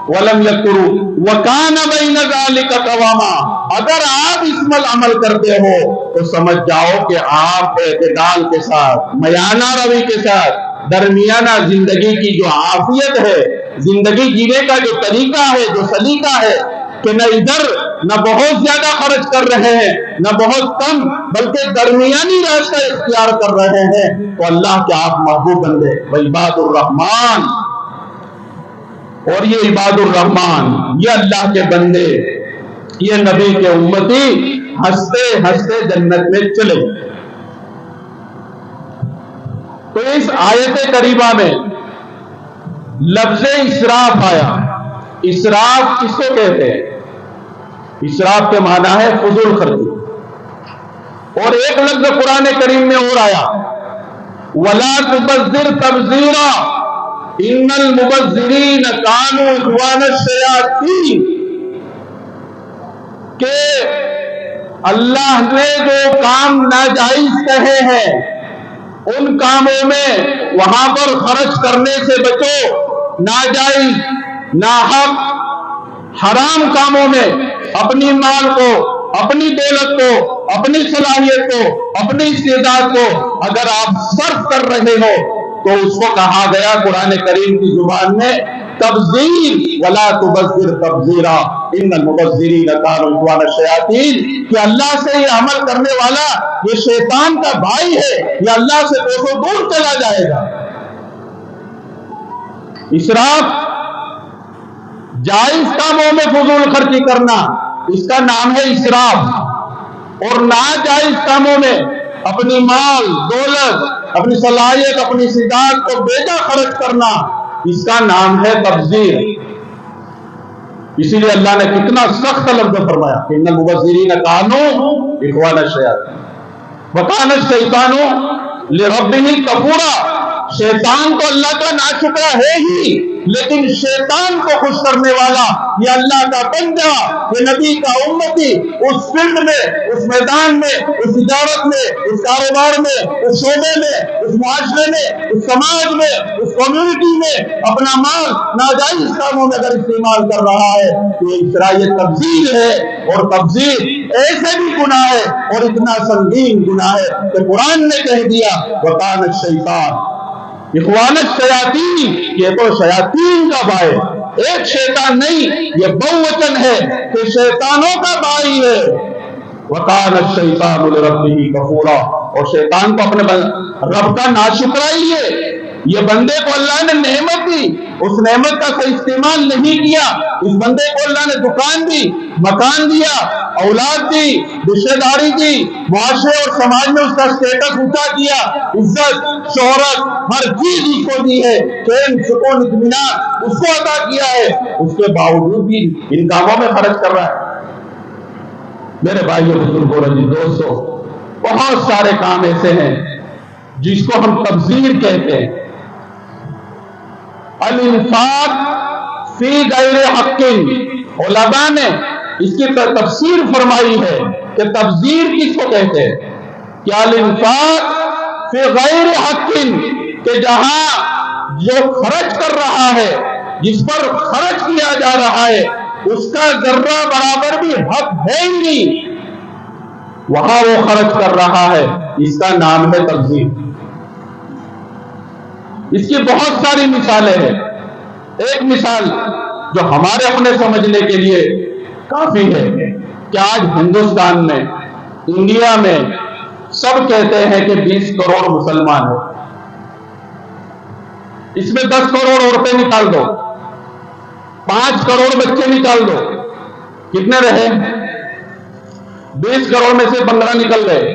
وَلَمْ يَقْتُرُوا وَكَانَ بَيْنَ ذَلِكَ قَوَامًا، اگر آپ اس میں عمل کرتے ہو تو سمجھ جاؤ کہ آپ اعتدال کے ساتھ، میانہ روی کے ساتھ، درمیانہ زندگی کی جو عافیت ہے، زندگی جینے کا جو طریقہ ہے، جو سلیقہ ہے، کہ نہ ادھر نہ بہت زیادہ خرچ کر رہے ہیں نہ بہت کم، بلکہ درمیانی راستہ اختیار کر رہے ہیں، تو اللہ کے آپ محبوب بندے. وعباد الرحمن، اور یہ عباد الرحمن، یہ اللہ کے بندے، یہ نبی کے امتی ہنستے ہنستے جنت میں چلے. تو اس آیت کریمہ میں لفظ اسراف آیا. اسراف کس کو کہتے ہیں؟ اسراف کے معنی ہے فضول خرچی. اور ایک لفظ قرآن کریم میں اور آیا، وَلَا تُبَذِّرْ تَبْذِيرًا ان المبذرین کانوا اخوان الشیاطین، کہ اللہ نے جو کام ناجائز کہے ہیں ان کاموں میں وہاں پر خرچ کرنے سے بچو. ناجائز، ناحق، حرام کاموں میں اپنی مال کو، اپنی دولت کو، اپنی صلاحیت کو، اپنی استعداد کو اگر آپ صرف کر رہے ہو تو اس کو کہا گیا قرآن کریم کی زبان میں تبذیر. وَلَا تُبَذِّرْ تَبْذِيرًا ان المبذرین کانوا اخوان الشیاطین، کہ اللہ سے یہ عمل کرنے والا یہ شیطان کا بھائی ہے، یہ اللہ سے کوسوں دور چلا جائے گا. اسراف جائز کاموں میں فضول خرچی کرنا، اس کا نام ہے اسراف. اور ناجائز کاموں میں اپنی مال، دولت، اپنی صلاحیت، اپنی استعداد کو بیجا خرچ کرنا، اس کا نام ہے تبذیر. اسی لیے اللہ نے کتنا سخت لفظ فرمایا کہ ان المبذرین کانوا اخوان الشیاطین وکان الشیطان لربہ کفورا. شیطان تو اللہ کا ناشکرا ہے ہی، لیکن شیطان کو خوش کرنے والا یہ اللہ کا بندہ، یہ نبی کا امتی، اس فیلڈ میں، اس میدان میں، اس تجارت میں، اس کاروبار میں، اس شعبے میں، اس معاشرے میں، اس سماج میں، اس کمیونٹی میں اپنا مال ناجائز کاموں میں اگر استعمال کر رہا ہے تو یہ تبذیر ہے. اور تبذیر ایسے بھی گناہ ہے اور اتنا سنگین گناہ ہے کہ قرآن نے کہہ دیا وَكَانَ الشَّيْطَانُ اخوان الشیاطین، یہ تو شیاطین کا بھائی، ایک شیطان نہیں، یہ بہوچن ہے کہ شیطانوں کا بھائی ہے. وَكَانَ الشَّيْطَانُ لِرَبِّهِ كَفُورًا، اور شیطان کو اپنے رب کا ناشکرا ہی ہے. یہ بندے کو اللہ نے نعمت دی، اس نعمت کا صحیح استعمال نہیں کیا. اس بندے کو اللہ نے دکان دی، مکان دیا، اولاد دی، رشتہ داری دی، معاشرے اور سماج میں اس کا سٹیٹس اونچا کیا، عزت، شہرت، ہر چیز اس کو دی ہے، چین، سکون، اطمینان اس کو عطا کیا ہے. اس کے باوجود بھی ان کاموں میں خرچ کر رہا ہے. میرے بھائیوں، بزرگوں، عزیز دوستوں، بہت سارے کام ایسے ہیں جس کو ہم تبذیر کہتے ہیں. الانفاق فی غیر حق، علماء نے اس کی تفسیر فرمائی ہے کہ تبذیر کس کو کہتے ہیں. کہ الانفاق فی غیر حق، کہ جہاں جو خرچ کر رہا ہے، جس پر خرچ کیا جا رہا ہے، اس کا ذرہ برابر بھی حق ہے ہی نہیں، وہاں وہ خرچ کر رہا ہے، اس کا نام ہے تبذیر. اس کی بہت ساری مثالیں ہیں. ایک مثال جو ہمارے اپنے سمجھنے کے لیے کافی ہے کہ آج ہندوستان میں، انڈیا میں سب کہتے ہیں کہ 20 کروڑ مسلمان ہیں. اس میں 10 کروڑ عورتیں نکال دو، 5 کروڑ بچے نکال دو، کتنے رہے؟ 20 کروڑ میں سے 15 نکل گئے.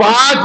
5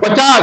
50,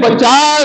50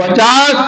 50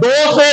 200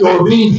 24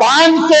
500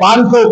500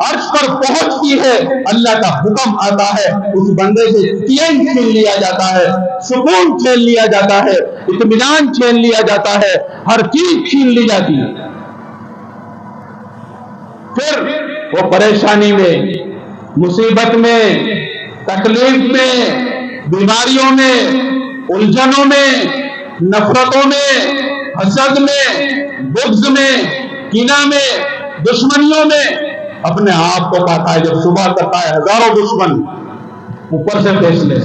عرش پر پہنچتی ہے، اللہ کا حکم آتا ہے، اس بندے سے چین چھین لیا جاتا ہے، سکون چھین لیا جاتا ہے، اطمینان چھین لیا جاتا ہے، ہر چیز چھین لی جاتی ہے۔ پھر وہ پریشانی میں، مصیبت میں، تکلیف میں، بیماریوں میں، الجھنوں میں، نفرتوں میں، حسد میں، بغض میں، کینہ میں، دشمنیوں میں اپنے آپ کو پاتا ہے۔ جب صبح کرتا ہے ہزاروں دشمن اوپر سے فیصلے،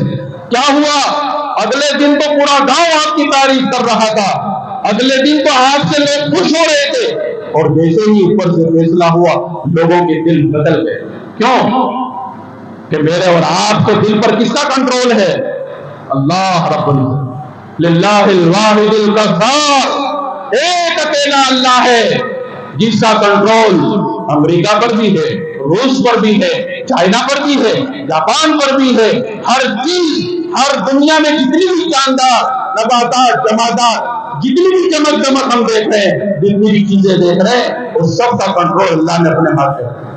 کیا ہوا؟ اگلے دن تو پورا گاؤں آپ کی تعریف کر رہا تھا، اگلے دن تو آپ سے لوگ خوش ہو رہے تھے، اور جیسے ہی اوپر سے فیصلہ ہوا لوگوں کے دل بدل گئے۔ کیوں؟ کہ میرے اور آپ کے دل پر کس کا کنٹرول ہے؟ اللہ رب العزت، للہ الواحد القہار، ایک اکیلا اللہ ہے جس کا کنٹرول امریکہ پر بھی ہے، روس پر بھی ہے، چائنا پر بھی ہے، جاپان پر بھی ہے۔ ہر چیز، ہر دنیا میں جتنی بھی جاندار نباتات، جمادات، جتنی بھی چمک دمک ہم دیکھ رہے ہیں، جتنی بھی چیزیں دیکھ رہے ہیں، اس سب کا کنٹرول اللہ نے اپنے ہاتھ میں رکھا۔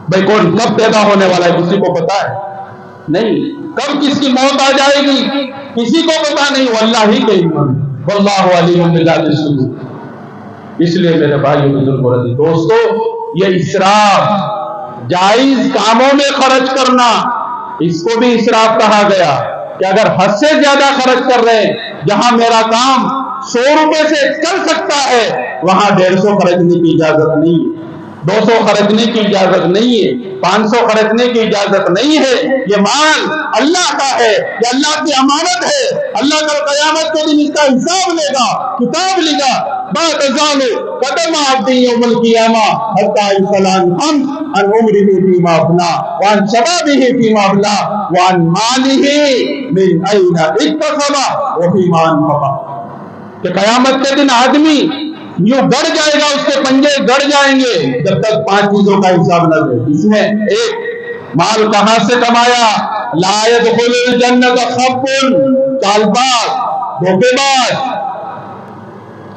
بھائی کون کب پیدا ہونے والا ہے کسی کو پتا ہے؟ نہیں۔ کب کس کی موت آ جائے گی کسی کو پتا نہیں، وہ اللہ ہی کے علم میں۔ واللہ علیم بذات الصدور۔ اس لیے میرے بھائیو بزرگوں اور دوستو، یہ اسراف، جائز کاموں میں خرچ کرنا، اس کو بھی اسراف کہا گیا کہ اگر حد سے زیادہ خرچ کر رہے ہیں، جہاں میرا کام 100 روپے سے چل سکتا ہے وہاں 150 خرچنے کی اجازت نہیں ہے، 200 خرچنے کی اجازت نہیں ہے، 500 خرچنے کی اجازت نہیں ہے۔ یہ مال اللہ کا ہے، یہ اللہ کی امانت ہے، اللہ کل قیامت کے دن اس کا حساب لے گا، کتاب لے گا۔ ما تزال قدم عبد یوم القیامہ حتی یسأل عن عمره فیما افنی وعن شبابه فیما ابلی وعن مالہ من این اکتسب وفیما انفق۔ کہ قیامت کے دن آدمی یوں گڑ جائے گا، اس کے پنجے گڑ جائیں گے جب تک 5 چیزوں کا حساب نہ دے۔ اس میں ایک، مال کہاں سے کمایا؟ لا يدخل الجنت خب، چال باز، دھوکے باز،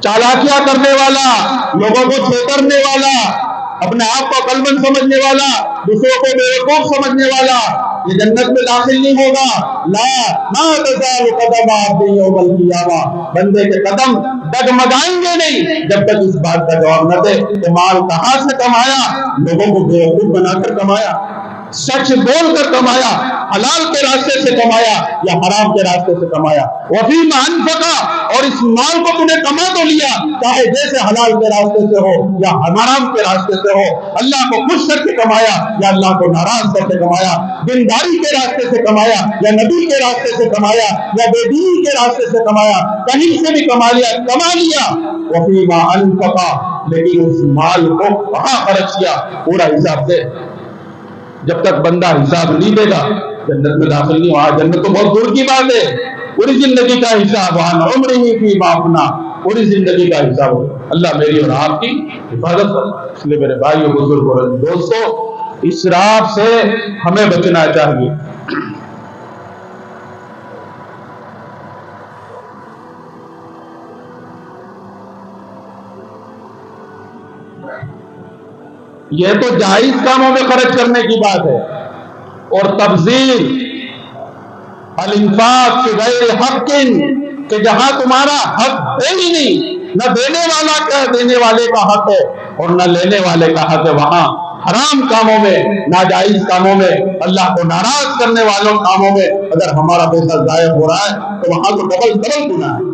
چالاکیاں کرنے والا، لوگوں کو چھیترنے والا، اپنے آپ کو عقل مند سمجھنے والا، دوسروں کو بیوقوف سمجھنے والا، یہ جنت میں داخل نہیں ہوگا۔ لا ما تزال قدم عبد یوم القیامہ، بندے کے قدم ڈگمگائیں گے نہیں جب تک اس بات کا جواب نہ دے کہ مال کہاں سے کمایا؟ لوگوں کو بیوقوف بنا کر کمایا، سچ بول کر کمایا، حلال کے راستے سے کمایا یا حرام کے راستے سے کمایا؟ وفیما انفق، اور اس مال کو تم نے کما تو لیا، چاہے جیسے حلال کے راستے سے ہو یا حرام کے راستے سے ہو، اللہ کو خوش کر کے کمایا یا اللہ کو ناراض کر کے کمایا، دینداری کے راستے سے کمایا یا نبی کے راستے سے کمایا یا بے دینی کے راستے سے کمایا، کہیں سے بھی کما لیا۔ وفیما انفق، لیکن اس مال کو کہاں خرچ کیا پورا حساب دے۔ جب تک بندہ حساب نہیں دے گا جنت میں داخل نہیں ہوا۔ جنت تو بہت دور کی بات ہے، پوری زندگی کا حساب، وعن عمرہ فیما افنی، پوری زندگی کا حساب ہو۔ اللہ میری اور آپ کی حفاظت کرے۔ اس لیے میرے بھائیو بزرگوں اور دوستو، اسراف سے ہمیں بچنا چاہیے۔ یہ تو جائز کاموں میں خرچ کرنے کی بات ہے، اور تبذیر، الانفاق فی غیر حق، کہ جہاں تمہارا حق ہے ہی نہیں، نہ دینے والا کا دینے والے کا حق ہے اور نہ لینے والے کا حق ہے، وہاں حرام کاموں میں، ناجائز کاموں میں، اللہ کو ناراض کرنے والوں کاموں میں اگر ہمارا پیسہ ضائع ہو رہا ہے تو وہاں تو ڈبل گناہ ہے۔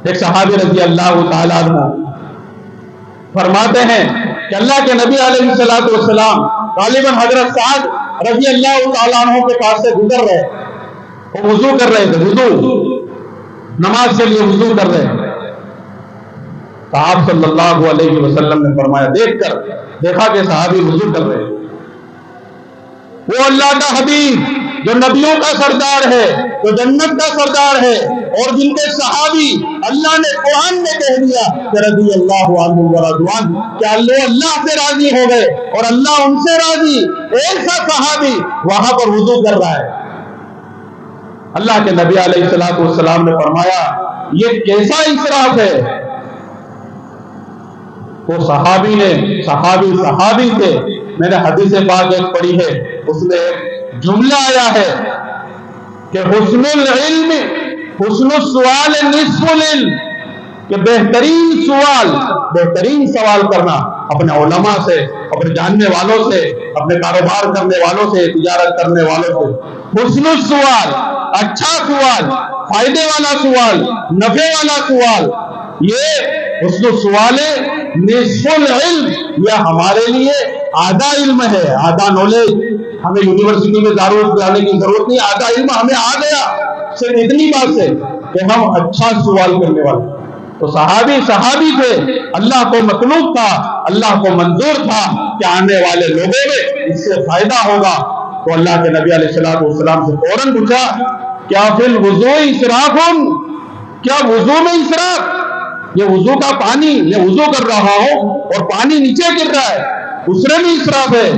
ایک صحابی رضی اللہ تعالیٰ عنہ فرماتے ہیں کہ اللہ کے نبی علیہ السلام غالباً حضرت سعد رضی اللہ تعالیٰ عنہ کے پاس سے گزر رہے، وہ وضو کر رہے تھے، وضو نماز کے لیے وضو کر رہے ہیں۔ تو آپ صلی اللہ علیہ وسلم نے فرمایا، دیکھا کہ صحابی وضو کر رہے ہیں، وہ اللہ کا حبیب جو نبیوں کا سردار ہے، جو جنت کا سردار ہے، اور جن کے صحابی اللہ نے قرآن میں کہہ دیا کہ رضی اللہ عنہ ورضوان، کہ اللہ سے راضی ہو گئے اور اللہ ان سے راضی، ایسا صحابی وہاں پر وضو کر رہا ہے۔ اللہ کے نبی علیہ السلام نے فرمایا، یہ کیسا اسراف ہے؟ وہ صحابی تھے. میں نے حدیث پاک ایک پڑھی ہے، اس میں ایک جملہ آیا ہے کہ حسن العلم حسن السؤال نصف العلم، کہ بہترین سوال کرنا اپنے علماء سے، اپنے جاننے والوں سے، اپنے کاروبار کرنے والوں سے، تجارت کرنے والوں سے. حسن السؤال، اچھا سوال، فائدے والا سوال، نفع والا سوال، یہ حسن السؤال نصف العلم. یہ ہمارے لیے آدھا علم ہے، آدھا نالج. ہمیں یونیورسٹی میں جانے کی ضرورت نہیں، آدھا علم ہمیں آ گیا صرف اتنی بات سے کہ ہم اچھا سوال کرنے والے. تو صحابی تھے. اللہ کو مطلوب تھا، اللہ کو منظور تھا کہ آنے والے لوگوں میں اس سے فائدہ ہوگا. تو اللہ کے نبی علیہ السلام سے فوراً پوچھا، کیا فی الوضوء اسراف؟ کیا وضو میں اسراف؟ یہ وضو کا پانی، یہ وضو کر رہا ہوں اور پانی نیچے گر رہا ہے، اس میں اسراف ہے؟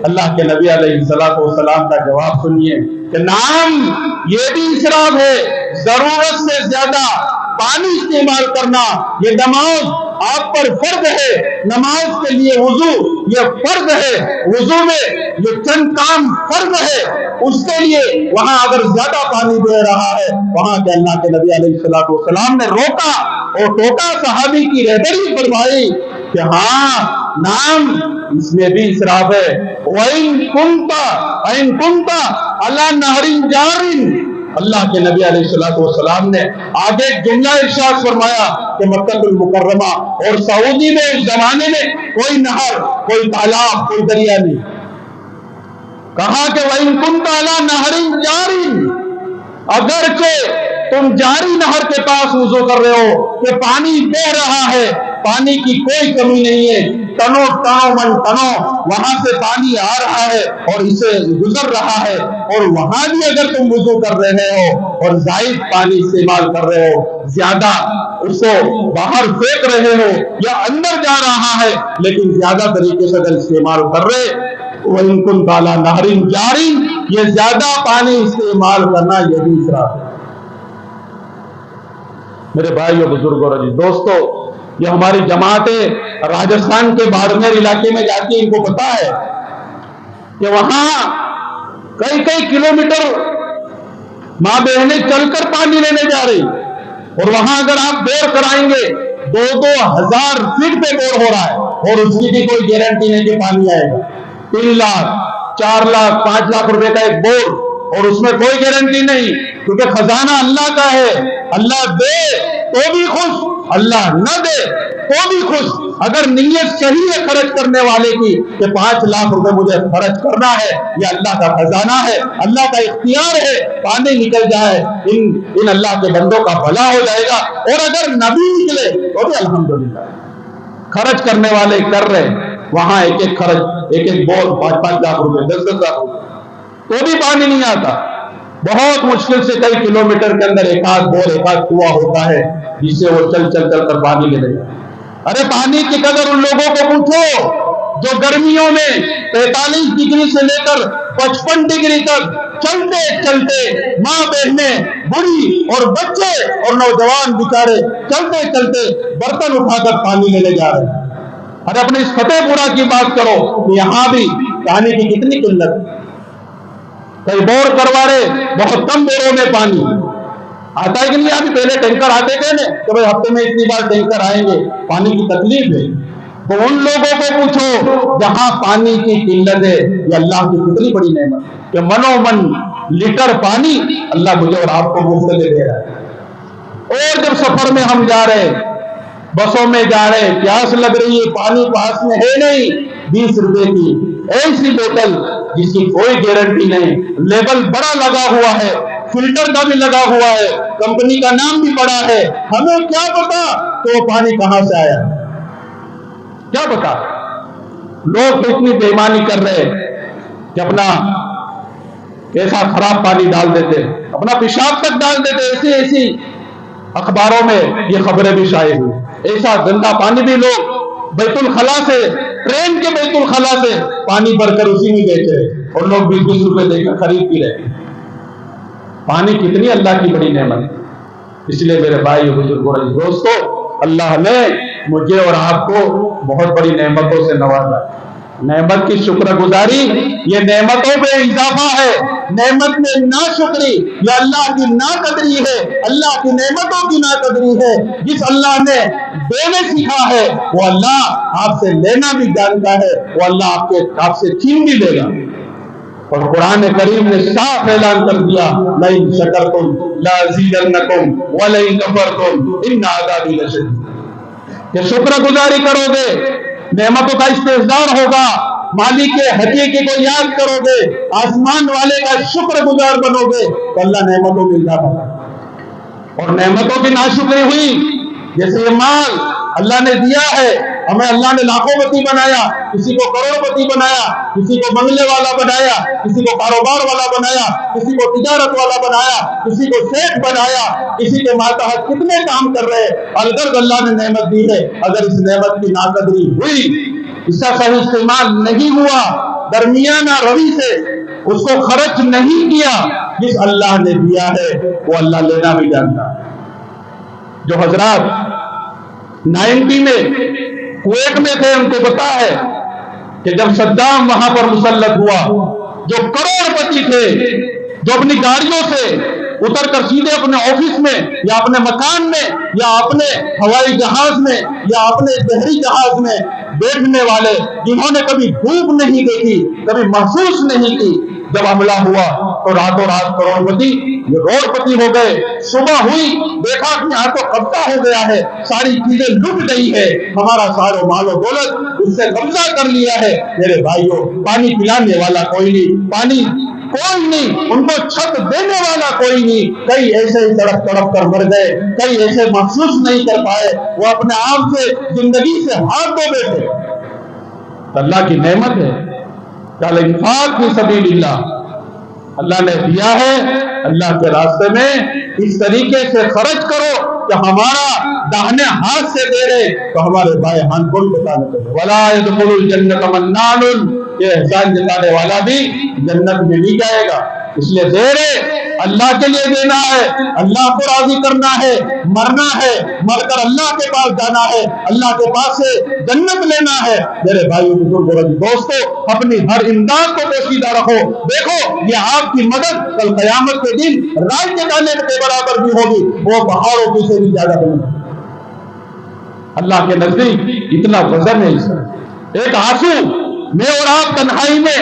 اللہ کے نبی علیہ السلام کا جواب سنیے کہ نعم، یہ بھی اسراف ہے. ضرورت سے زیادہ پانی استعمال کرنا یہ نماز آپ پر فرض ہے. نماز کے لیے وضو یہ فرض ہے. وضو میں یہ چند کام فرض ہے، اس کے لیے وہاں اگر زیادہ پانی دے رہا ہے، وہاں کے اللہ کے نبی علیہ السلام نے روکا اور ٹوکا، صحابی کی رہبری فرمائی کہ ہاں نعم، اس میں بھی اسراف ہے. وَإِن كُنْتَ عَلَى نَهْرٍ جَارٍ، اللہ کے نبی علیہ السلام نے آگے جملہ ارشاد فرمایا کہ مکہ المکرمہ اور سعودی میں اس زمانے میں کوئی نہر، کوئی تالاب، کوئی دریا نہیں. کہا کہ وَإِن كُنْتَ عَلَى نَهْرٍ جَارٍ، اگرچہ تم جاری نہر کے پاس وضو کر رہے ہو کہ پانی بہ رہا ہے، پانی کی کوئی کمی نہیں ہے، تنو وہاں سے پانی آ رہا ہے اور اسے گزر رہا ہے، اور وہاں بھی اگر تم وضو کر رہے ہو اور زائد پانی استعمال کر رہے ہو، زیادہ اس کو باہر پھینک رہے ہو یا اندر جا رہا ہے لیکن زیادہ طریقے سے اگر استعمال کر رہے، وَإِن كُنْتَ عَلَى نَهْرٍ جَارٍ، یہ زیادہ پانی استعمال کرنا یہ بھی اسراف ہے. میرے بھائیو، بزرگوں، دوستو، یہ ہماری جماعتیں راجستھان کے باڑمیر علاقے میں جاتی ہیں. ان کو پتا ہے کہ وہاں کئی کلومیٹر ماں بہنیں چل کر پانی لینے جا رہی، اور وہاں اگر آپ بور کرائیں گے 2,000 فٹ پہ بور ہو رہا ہے، اور اس کی بھی کوئی گارنٹی نہیں کہ پانی آئے گا. 3 لاکھ 4 لاکھ 5 لاکھ روپے کا ایک بور، اور اس میں کوئی گارنٹی نہیں، کیونکہ خزانہ اللہ کا ہے. اللہ دے تو بھی خوش، اللہ نہ دے تو بھی خوش. اگر نیت صحیح ہے خرچ کرنے والے کی کہ 5 لاکھ روپے مجھے خرچ کرنا ہے، یہ اللہ کا خزانہ ہے، اللہ کا اختیار ہے، پانی نکل جائے ان اللہ کے بندوں کا بھلا ہو جائے گا. اور اگر نہ بھی نکلے تو بھی الحمدللہ. خرچ کرنے والے کر رہے، وہاں ایک خرچ، ایک بول 5 لاکھ روپے 10 لاکھ روپے، تو بھی پانی نہیں آتا. بہت مشکل سے کئی کلومیٹر کے اندر ایک آدھ بور، ایک آدھ کنواں ہوتا ہے جس سے وہ چل کر پانی لے لے. ارے پانی کی قدر ان لوگوں کو پوچھو جو گرمیوں میں 45 ڈگری سے لے کر 55 ڈگری تک چلتے ماں بہنیں، بڑھی اور بچے اور نوجوان بیچارے چلتے برتن اٹھا کر پانی لینے جا رہے ہیں. ارے اپنے اس فتح پورہ کی بات کرو کہ یہاں بھی پانی کی کتنی قلت ہے. کئی بور کروا رہے، بہت کم بوروں میں پانی آتا ہے کہ نہیں. ابھی پہلے ٹینکر آتے تھے نا کہ بھائی ہفتے میں اتنی بار ٹینکر آئیں گے، پانی کی تکلیف ہے. تو ان لوگوں کو پوچھو جہاں پانی کی قلت ہے. یہ اللہ کی کتنی بڑی نعمت کہ من لیٹر پانی اللہ مجھے اور آپ کو مفت دے رہا ہے. اور جب سفر میں ہم جا رہے، بسوں میں جا رہے، پیاس لگ رہی ہے، پانی پاس میں ہے نہیں، 20 روپے کی ایسی بوتل جس کی کوئی گارنٹی نہیں، لیبل بڑا لگا ہوا ہے، فلٹر کا بھی لگا ہوا ہے، کمپنی کا نام بھی پڑا ہے، ہمیں کیا پتا کہ وہ پانی کہاں سے آیا، کیا پتا. لوگ تو اتنی بے ایمانی کر رہے کہ اپنا ایسا خراب پانی ڈال دیتے، اپنا پیشاب تک ڈال دیتے. ایسی اخباروں میں یہ خبریں بھی شائع ہوئی. ایسا گندا پانی بھی لوگ بیت الخلا سے، ٹرین کے بیت الخلا سے پانی بھر کر اسی میں بیچے، اور لوگ 20 روپے دے کر خرید بھی رہے. پانی کتنی اللہ کی بڑی نعمت ہے. اس لیے میرے بھائی بزرگوں دوستو، اللہ نے مجھے اور آپ کو بہت بڑی نعمتوں سے نوازا ہے۔ نعمت کی شکر گزاری یہ نعمتوں پہ اضافہ ہے، نعمت میں ناشکری یہ اللہ کی ناقدری ہے، اللہ کی نعمتوں کی ناقدری ہے۔ جس اللہ نے دینے سکھا ہے وہ اللہ آپ سے لینا بھی جانتا ہے، وہ اللہ آپ سے چھین بھی لے گا۔ اور قرآن کریم نے صاف اعلان کر دیا لئن شکرتم لازیدنکم ولئن کفرتم ان عذابی لشدید، کہ شکر گزاری کرو گے، نعمتوں کا استحضار ہوگا، مالک حقیقی کو یاد کرو گے، آسمان والے کا شکر گزار بنو گے تو اللہ نعمتوں میں اضافہ کرے۔ اور نعمتوں کی ناشکری ہوئی، جیسے یہ مال اللہ نے دیا ہے، ہمیں اللہ نے لاکھوں پتی بنایا، کسی کو کروڑ پتی بنایا، کسی کو بنگلے والا بنایا، کسی کو کاروبار والا بنایا، کسی کو تجارت والا بنایا، کسی کو سیٹ بنایا، کسی کے ماتحت کتنے کام کر رہے، الغرض اللہ نے نعمت دی ہے۔ اگر اس نعمت کی ناقدری ہوئی، اس کا صحیح استعمال نہیں ہوا، درمیانہ روی سے اس کو خرچ نہیں کیا، جس اللہ نے دیا ہے وہ اللہ لینا بھی جانتا ہے۔ جو حضرات 90 میں کویت میں تھے ان کو پتا ہے کہ جب صدام وہاں پر مسلط ہوا، جو کروڑ پتی تھے، جو اپنی گاڑیوں سے اتر کر سیدھے اپنے آفس میں یا اپنے مکان میں یا اپنے ہوائی جہاز میں یا اپنے بحری جہاز میں بیٹھنے والے، جنہوں نے کبھی دھوپ نہیں دیکھی، کبھی محسوس نہیں کی، جب حملہ ہوا تو راتوں رات کروڑ پتی یہ روڑ پتی ہو گئے۔ صبح ہوئی دیکھا کہ یہاں تو قبضہ ہو گیا ہے، ساری چیزیں لٹ گئی ہے، ہمارا سارا مال و دولت اس سے قبضہ کر لیا ہے۔ میرے بھائیوں، پانی پلانے والا کوئی نہیں، پانی کوئی نہیں، ان کو چھت دینے والا کوئی نہیں، کئی ایسے ہی تڑپ تڑپ کر مر گئے، کئی ایسے محسوس نہیں کر پائے، وہ اپنے آپ سے زندگی سے ہاتھ دھو بیٹھے۔ اللہ کی نعمت ہے کہ الانفاق فی سبیل اللہ، اللہ نے دیا ہے، اللہ کے راستے میں اس طریقے سے خرچ کرو کہ ہمارا داہنے ہاتھ سے دے رہے تو ہمارے بائیں ہاتھ کو بتانے کرے۔ وَلَا يَدْخُلُ الْجَنَّةَ مَنَّانٌ، یہ احسان جتانے والا بھی جنت میں نہیں جائے گا۔ اس لیے دے رہے اللہ کے لیے دینا ہے، اللہ کو راضی کرنا ہے، مرنا ہے، مر کر اللہ کے پاس جانا ہے، اللہ کے پاس سے جنت لینا ہے۔ میرے بھائیوں بزرگوں دوستوں، اپنی ہر امداد کو پوشیدہ رکھو، دیکھو یہ آپ کی مدد کل قیامت کے دن رات کے دانے کے برابر بھی ہوگی، وہ پہاڑوں کی سے بھی زیادہ بنی۔ اللہ کے نزدیک اتنا وزن ہے اس کا۔ ایک آنسو میں اور آپ تنہائی میں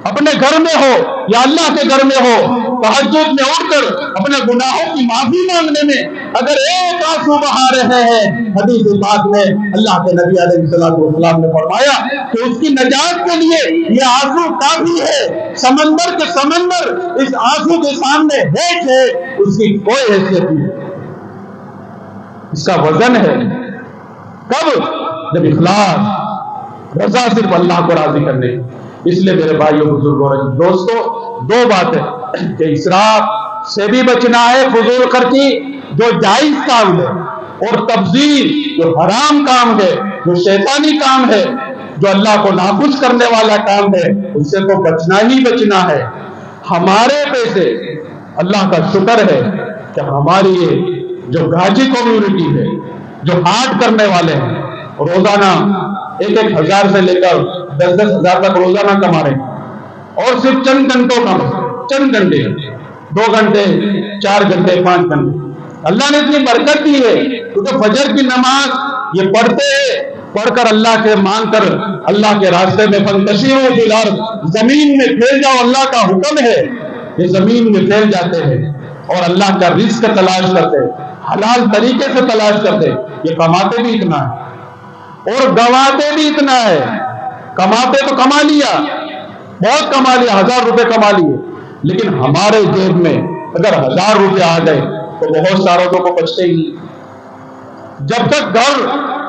اپنے گھر میں ہو یا اللہ کے گھر میں ہو، تہجد میں اٹھ کر اپنے گناہوں کی معافی مانگنے میں اگر ایک آنسو بہا رہے ہیں، حدیث پاک میں اللہ کے نبی علیہ السلام نے فرمایا کہ اس کی نجات کے لیے یہ آنسو کافی ہے۔ سمندر کے سمندر اس آنسو کے سامنے ہیچ ہے، اس کی کوئی حیثیت نہیں۔ اس کا وزن ہے کب؟ جب اخلاص، رضا صرف اللہ کو راضی کرنے۔ اس لیے میرے بھائیوں بزرگوں دوستوں، دو باتیں کہ اسراف سے بھی بچنا ہے، فضول خرچی جو جائز کام ہے، اور تبذیر جو حرام کام ہے، جو شیطانی کام ہے، جو اللہ کو ناخوش کرنے والا کام ہے، اس سے تو بچنا ہی بچنا ہے۔ ہمارے پیسے، اللہ کا شکر ہے کہ ہماری یہ جو گاجی کمیونٹی ہے، جو ہارٹ کرنے والے ہیں، روزانہ 1,000 سے لے کر 10,000 تک روزانہ کما رہے ہیں، اور صرف چند گھنٹوں کا، چند گھنٹے، 2 گھنٹے، 4 گھنٹے، 5 گھنٹے اللہ نے اتنی برکت دی ہے، کیونکہ فجر کی نماز یہ پڑھتے ہیں، پڑھ کر اللہ کے مان کر اللہ کے راستے میں فانتشروا فی الارض، زمین میں پھیل جاؤ، اللہ کا حکم ہے، یہ زمین میں پھیل جاتے ہیں اور اللہ کا رزق تلاش کرتے ہیں، حلال طریقے سے تلاش کرتے ہیں۔ یہ کماتے بھی اتنا ہے اور گواتے بھی اتنا ہے۔ کماتے تو کما لیا، بہت کما لیا، 1000 روپے کما لیے، لیکن ہمارے جیب میں اگر 1000 روپے آ گئے تو بہت ساروں کو بچتے ہی نہیں۔ جب تک گھر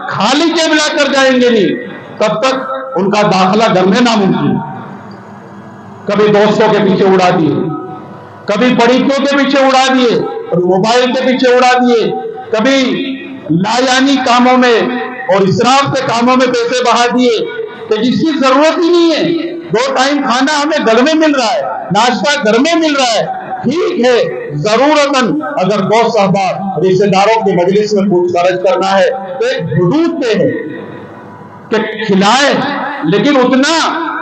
خالی جیب لا کر جائیں گے نہیں، تب تک ان کا داخلہ گھر میں ناممکن۔ کبھی دوستوں کے پیچھے اڑا دیے، کبھی پڑیکیوں کے پیچھے اڑا دیے، کبھی موبائل کے پیچھے اڑا دیے، کبھی لایانی کاموں میں اور اسراف کے کاموں میں پیسے بہا دیے کہ جس کی ضرورت ہی نہیں ہے۔ 2 ٹائم کھانا ہمیں گھر میں مل رہا ہے، ناشتہ گھر میں مل رہا ہے، ٹھیک ہے ضرورتاً اگر دوست احباب رشتے داروں کے مجلس میں کچھ خرچ کرنا ہے تو ایک حدود پہ ہے کہ کھلائے، لیکن اتنا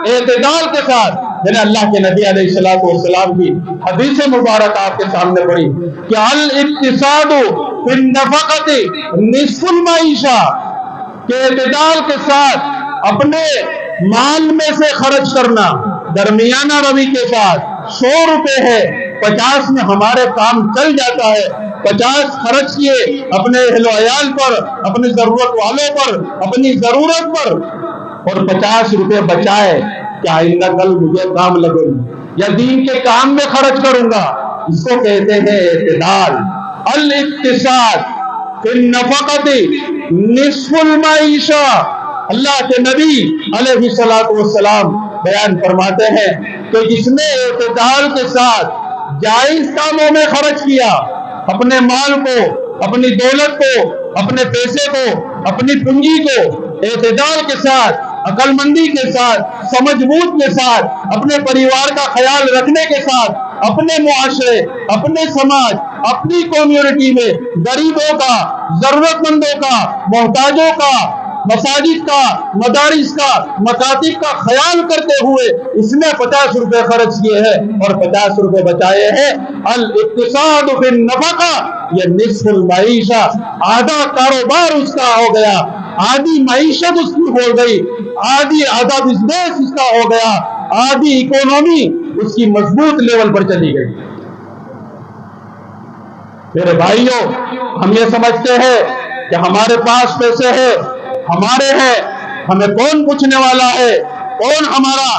اعتدال کے ساتھ. میں نے اللہ کے نبی علیہ الصلوۃ والسلام کی حدیث مبارک آپ کے سامنے پڑھی کہ الاقتصاد فی النفقۃ نصف المعیشہ، کہ اعتدال کے ساتھ اپنے مال میں سے خرچ کرنا درمیانہ روی کے ساتھ. 100 روپے ہے، 50 میں ہمارے کام چل جاتا ہے، 50 خرچ کیے اپنے اہل و عیال پر، اپنے ضرورت والوں پر، اپنی ضرورت پر، اور 50 روپے بچائے کہ آئندہ کل مجھے کام لگے یا دین کے کام میں خرچ کروں گا. اس کو کہتے ہیں اعتدال. الاقتصاد فی النفقۃ نصف المعیشہ. اللہ کے نبی علیہ الصلوۃ والسلام بیان فرماتے ہیں کہ جس نے اعتدال کے ساتھ جائز کاموں میں خرچ کیا، اپنے مال کو، اپنی دولت کو، اپنے پیسے کو، اپنی پونجی کو اعتدال کے ساتھ، عقل مندی کے ساتھ، سمجھ بوجھ کے ساتھ، اپنے پریوار کا خیال رکھنے کے ساتھ، اپنے معاشرے، اپنے سماج، اپنی کمیونٹی میں غریبوں کا، ضرورت مندوں کا، محتاجوں کا، مساجد کا، مدارس کا، مکاتب کا خیال کرتے ہوئے اس نے 50 روپے خرچ کیے ہیں اور 50 روپے بچائے ہیں. الاقتصاد فی النفقہ، یہ نصف المعیشہ، آدھا کاروبار اس کا ہو گیا، آدھی معیشت اس کی ہو گئی، آدھا بزنس اس کا ہو گیا، آدھی اکونومی اس کی مضبوط لیول پر چلی گئی. میرے بھائیوں، ہم یہ سمجھتے ہیں کہ ہمارے پاس پیسے ہیں، ہمارے ہیں، ہمیں کون پوچھنے والا ہے، کون ہمارا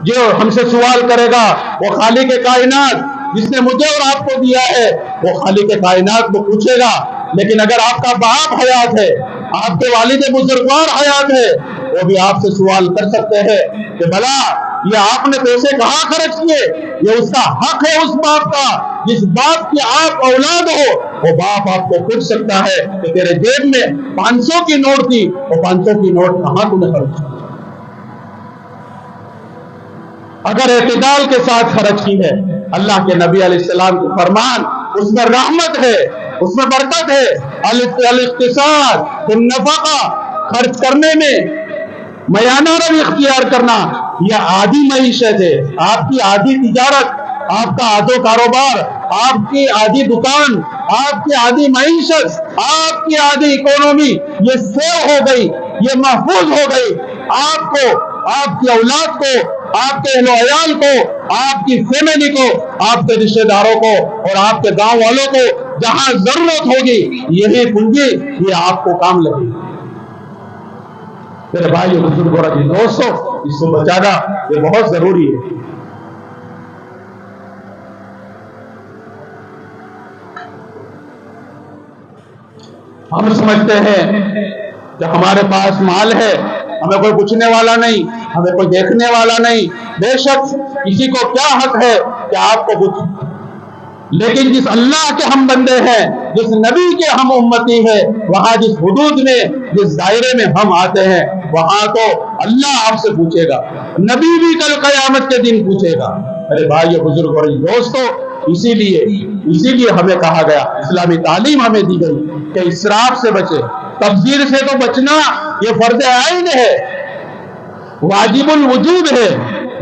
جو ہم سے سوال کرے گا؟ وہ خالق کائنات جس نے مجھے اور آپ کو دیا ہے، وہ خالق کائنات کو پوچھے گا. لیکن اگر آپ کا باپ حیات ہے، آپ کے والد بزرگوار حیات ہے، وہ بھی آپ سے سوال کر سکتے ہیں کہ بھلا یہ آپ نے پیسے کہاں خرچ کیے؟ یہ اس کا حق ہے، اس باپ کا. جس باپ کی آپ اولاد ہو، وہ باپ آپ کو پوچھ سکتا ہے کہ تیرے جیب میں 500 کی نوٹ تھی، وہ 500 کی نوٹ کہاں تم نے خرچ کی؟ اگر اعتدال کے ساتھ خرچ کی ہے، اللہ کے نبی علیہ السلام کی فرمان، اس میں رحمت ہے، اس میں برکت ہے. الاقتصاد فی النفقہ، خرچ کرنے میں میانہ روی اختیار کرنا، یہ آدھی معیشت ہے. آپ کی آدھی تجارت، آپ کا آدھو کاروبار، آپ کی آدھی دکان، آپ کی آدھی معیشت، آپ کی آدھی اکونومی یہ سیو ہو گئی، یہ محفوظ ہو گئی. آپ کو، آپ کی اولاد کو، آپ کے اہل و عیال کو، آپ کی فیملی کو، آپ کے رشتہ داروں کو اور آپ کے گاؤں والوں کو جہاں ضرورت ہوگی یہی پونجی یہ آپ کو کام لگے گی. میرے بھائیو، بزرگوں اور دوستوں، اس کو بچانا یہ بہت ضروری ہے. ہم سمجھتے ہیں کہ ہمارے پاس مال ہے، ہمیں کوئی پوچھنے والا نہیں، ہمیں کوئی دیکھنے والا نہیں. بے شک کسی کو کیا حق ہے کہ آپ کو پوچھے، لیکن جس اللہ کے ہم بندے ہیں، جس نبی کے ہم امتی ہیں، وہاں جس حدود میں، جس دائرے میں ہم آتے ہیں، وہاں تو اللہ آپ سے پوچھے گا، نبی بھی کل قیامت کے دن پوچھے گا. میرے بھائیو، بزرگوں اور دوستوں، اسی لیے ہمیں کہا گیا، اسلامی تعلیم ہمیں دی گئی کہ اسراف سے بچے. تبذیر سے تو بچنا یہ فرض عین ہے، واجب الوجوب ہے،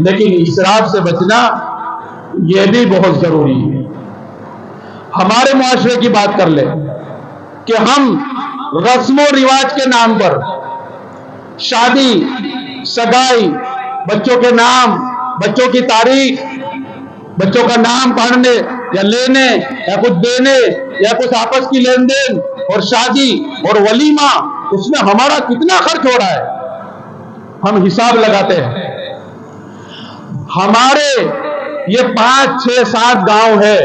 لیکن اسراف سے بچنا یہ بھی بہت ضروری ہے. ہمارے معاشرے کی بات کر لیں کہ ہم رسم و رواج کے نام پر شادی، سگائی، بچوں کے نام، بچوں کی تاریخ، بچوں کا نام پڑھنے یا لینے یا کچھ دینے یا کچھ آپس کی لین دین اور شادی اور ولیمہ، اس میں ہمارا کتنا خرچ ہو رہا ہے ہم حساب لگاتے ہیں. ہمارے یہ 5، 6، 7 گاؤں ہے،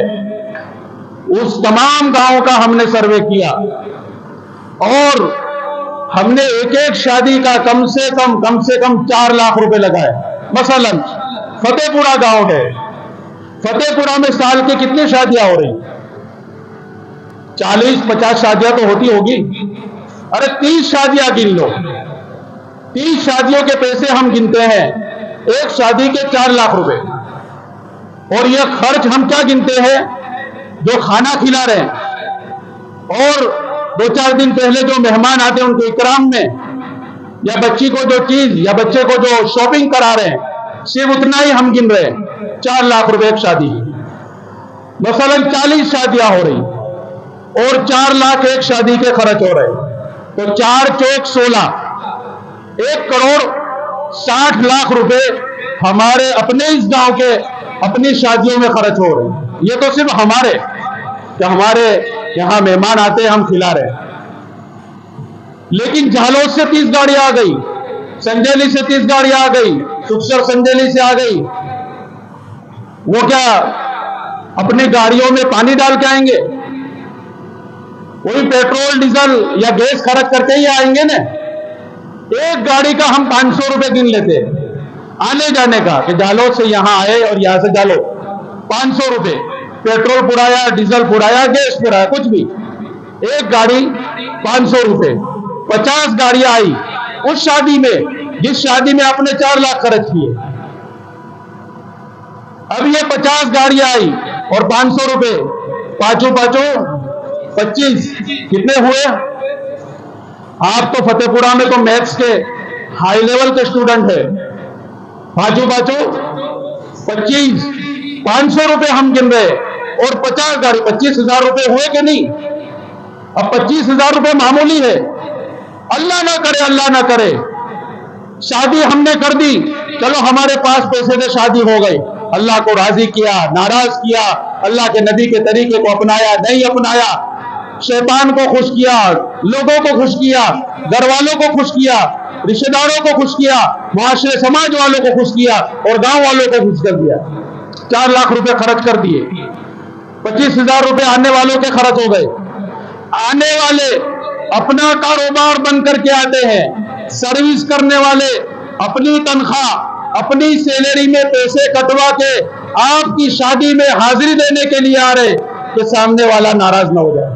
اس تمام گاؤں کا ہم نے سروے کیا اور ہم نے ایک شادی کا کم سے کم 4 لاکھ روپے لگائے. مثلا فتح پورہ گاؤں ہے، فتح پورہ میں سال کے کتنی شادیاں ہو رہی؟ 40-50 شادیاں تو ہوتی ہوگی. ارے 30 شادیاں گن لو، 30 شادیوں کے پیسے ہم گنتے ہیں، ایک شادی کے 4 لاکھ روپے. اور یہ خرچ ہم کیا گنتے ہیں؟ جو کھانا کھلا رہے ہیں اور 2-4 دن پہلے جو مہمان آتے ہیں ان کے اکرام میں، یا بچی کو جو چیز یا بچے کو جو شاپنگ کرا رہے ہیں، صرف اتنا ہی ہم گن رہے ہیں۔ 4 لاکھ روپے ایک شادی، مثلا 40 شادیاں ہو رہی اور 4 لاکھ ایک شادی کے خرچ ہو رہے، تو 4 چوک 16، 1 کروڑ 60 لاکھ روپے ہمارے اپنے اس گاؤں کے اپنی شادیوں میں خرچ ہو رہے ہیں۔ یہ تو صرف ہمارے کہ ہمارے یہاں مہمان آتے ہیں ہم کھلا رہے ہیں، لیکن جھالوت سے 30 گاڑیاں آ گئی، سنجیلی سے 30 گاڑیاں آ گئی، سکسر سنجیلی سے آ گئی، وہ کیا اپنی گاڑیوں میں پانی ڈال کے آئیں گے؟ وہی پیٹرول ڈیزل یا گیس خرچ کر کے ہی آئیں گے نا۔ ایک گاڑی کا ہم 500 روپے گن لیتے آنے جانے کا، کہ جھالوت سے یہاں آئے اور یہاں سے جھالوت 500 روپے، پیٹرول پڑایا، ڈیزل پڑایا، گیس پڑایا، کچھ بھی، ایک گاڑی 500 روپے، 50 گاڑیاں آئی اس شادی میں جس شادی میں آپ نے 4 لاکھ خرچ کیے۔ اب یہ 50 گاڑیاں آئی اور 500 روپے، 5 5 25، کتنے ہوئے؟ آپ تو فتح پورہ میں تو میتھس کے ہائی لیول کے اسٹوڈنٹ ہیں، 5 5 25، 500 روپے ہم گن رہے اور 50 گاڑی، 25,000 روپے ہوئے کہ نہیں؟ اب 25,000 روپے معمولی ہے، اللہ نہ کرے، اللہ نہ کرے شادی ہم نے کر دی، چلو ہمارے پاس پیسے سے شادی ہو گئی، اللہ کو راضی کیا، ناراض کیا، اللہ کے نبی کے طریقے کو اپنایا، نہیں اپنایا، شیطان کو خوش کیا، لوگوں کو خوش کیا، گھر والوں کو خوش کیا، رشتہ داروں کو خوش کیا، معاشرے سماج والوں کو خوش کیا اور گاؤں والوں کو خوش کر دیا۔ 4 لاکھ روپے خرچ کر دیے، 25,000 روپے آنے والوں کے خرچ ہو گئے۔ آنے والے اپنا کاروبار بند کر کے آتے ہیں، سروس کرنے والے اپنی تنخواہ اپنی سیلری میں پیسے کٹوا کے آپ کی شادی میں حاضری دینے کے لیے آ رہے کہ سامنے والا ناراض نہ ہو جائے۔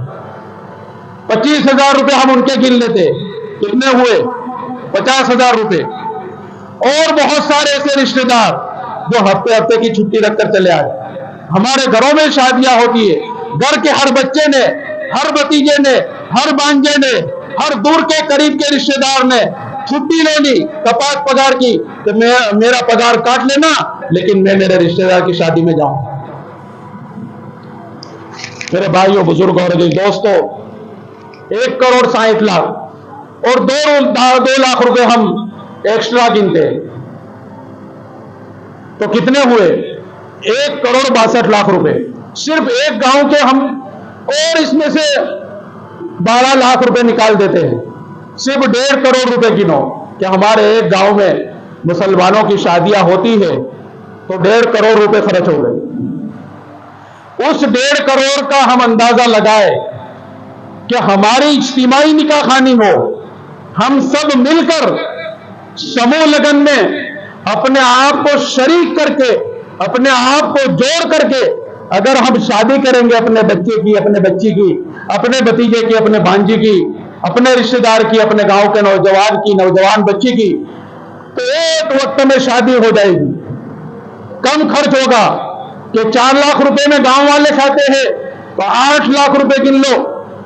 25,000 روپے ہم ان کے گن لیتے، کتنے ہوئے؟ 50,000 روپے۔ اور بہت سارے ایسے رشتہ دار جو ہفتے ہفتے کی چھٹی رکھ کر چلے آئے۔ ہمارے گھروں میں شادیاں ہوتی ہے، گھر کے ہر بچے نے، ہر بھتیجے نے، ہر بانجے نے، ہر دور کے قریب کے رشتہ دار نے چھٹی لے لی کپاس پگار کی کہ میرا پگار کاٹ لینا لیکن میں میرے رشتہ دار کی شادی میں جاؤں۔ میرے بھائیوں، بزرگوں اور دوستوں، 1 کروڑ 60 لاکھ اور 2 لاکھ روپے ہم ایکسٹرا گنتے تو کتنے ہوئے؟ 1 کروڑ 62 لاکھ روپے صرف ایک گاؤں کے ہم، اور اس میں سے 12 لاکھ روپے نکال دیتے ہیں۔ صرف 1.5 کروڑ روپے گنو کہ ہمارے ایک گاؤں میں مسلمانوں کی شادیاں ہوتی ہے تو 1.5 کروڑ روپے خرچ ہو گئے۔ اس 1.5 کروڑ کا ہم اندازہ لگائے کہ ہماری اجتماعی نکاح خوانی ہو، ہم سب مل کر سمو لگن میں اپنے آپ کو شریک کر کے، اپنے آپ کو جوڑ کر کے اگر ہم شادی کریں گے اپنے بچے کی، اپنے بچی کی، اپنے بھتیجے کی، اپنے بھانجی کی، اپنے رشتہ دار کی، اپنے گاؤں کے نوجوان کی، نوجوان بچی کی، تو ایک وقت میں شادی ہو جائے گی۔ کم خرچ ہوگا کہ 4 لاکھ روپے میں گاؤں والے کھاتے ہیں تو 8 لاکھ روپے گن لو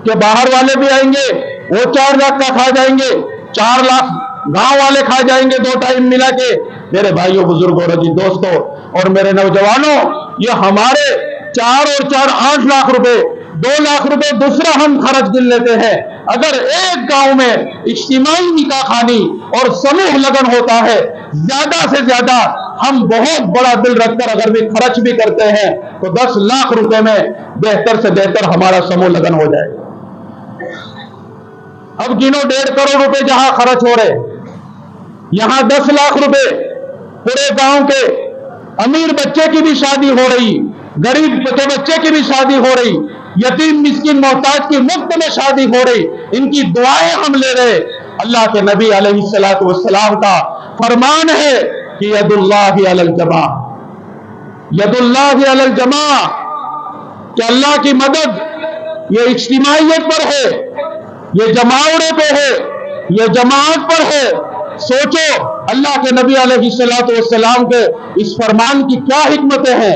کہ باہر والے بھی آئیں گے، وہ 4 لاکھ کا کھا جائیں گے، 4 لاکھ گاؤں والے کھا جائیں گے 2 ٹائم ملا کے۔ میرے بھائیوں، بزرگوں اور دوستوں اور میرے نوجوانوں، یہ ہمارے 4 اور 4 8 لاکھ روپے، 2 لاکھ روپے دوسرا ہم خرچ گن لیتے ہیں۔ اگر ایک گاؤں میں اجتماعی نکاح خوانی اور سموہ لگن ہوتا ہے، زیادہ سے زیادہ ہم بہت بڑا دل رکھ کر اگر بھی خرچ بھی کرتے ہیں تو 10 لاکھ روپے میں بہتر سے بہتر ہمارا سموہ لگن ہو جائے۔ اب گنو 1.5 کروڑ روپے جہاں خرچ ہو رہے، یہاں 10 لاکھ روپے پورے گاؤں کے امیر بچے کی بھی شادی ہو رہی، غریب کے بچے کی بھی شادی ہو رہی، یتیم مسکین محتاج کی مفت میں شادی ہو رہی، ان کی دعائیں ہم لے رہے۔ اللہ کے نبی علیہ السلام کا فرمان ہے کہ ید اللہ علی الجماع، ید اللہ علی الجماع، کہ اللہ کی مدد یہ اجتماعیت پر ہے، یہ جماعڑے پہ ہے، یہ جماعت پر ہے۔ سوچو اللہ کے نبی علیہ السلام کے اس فرمان کی کیا حکمتیں ہیں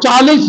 40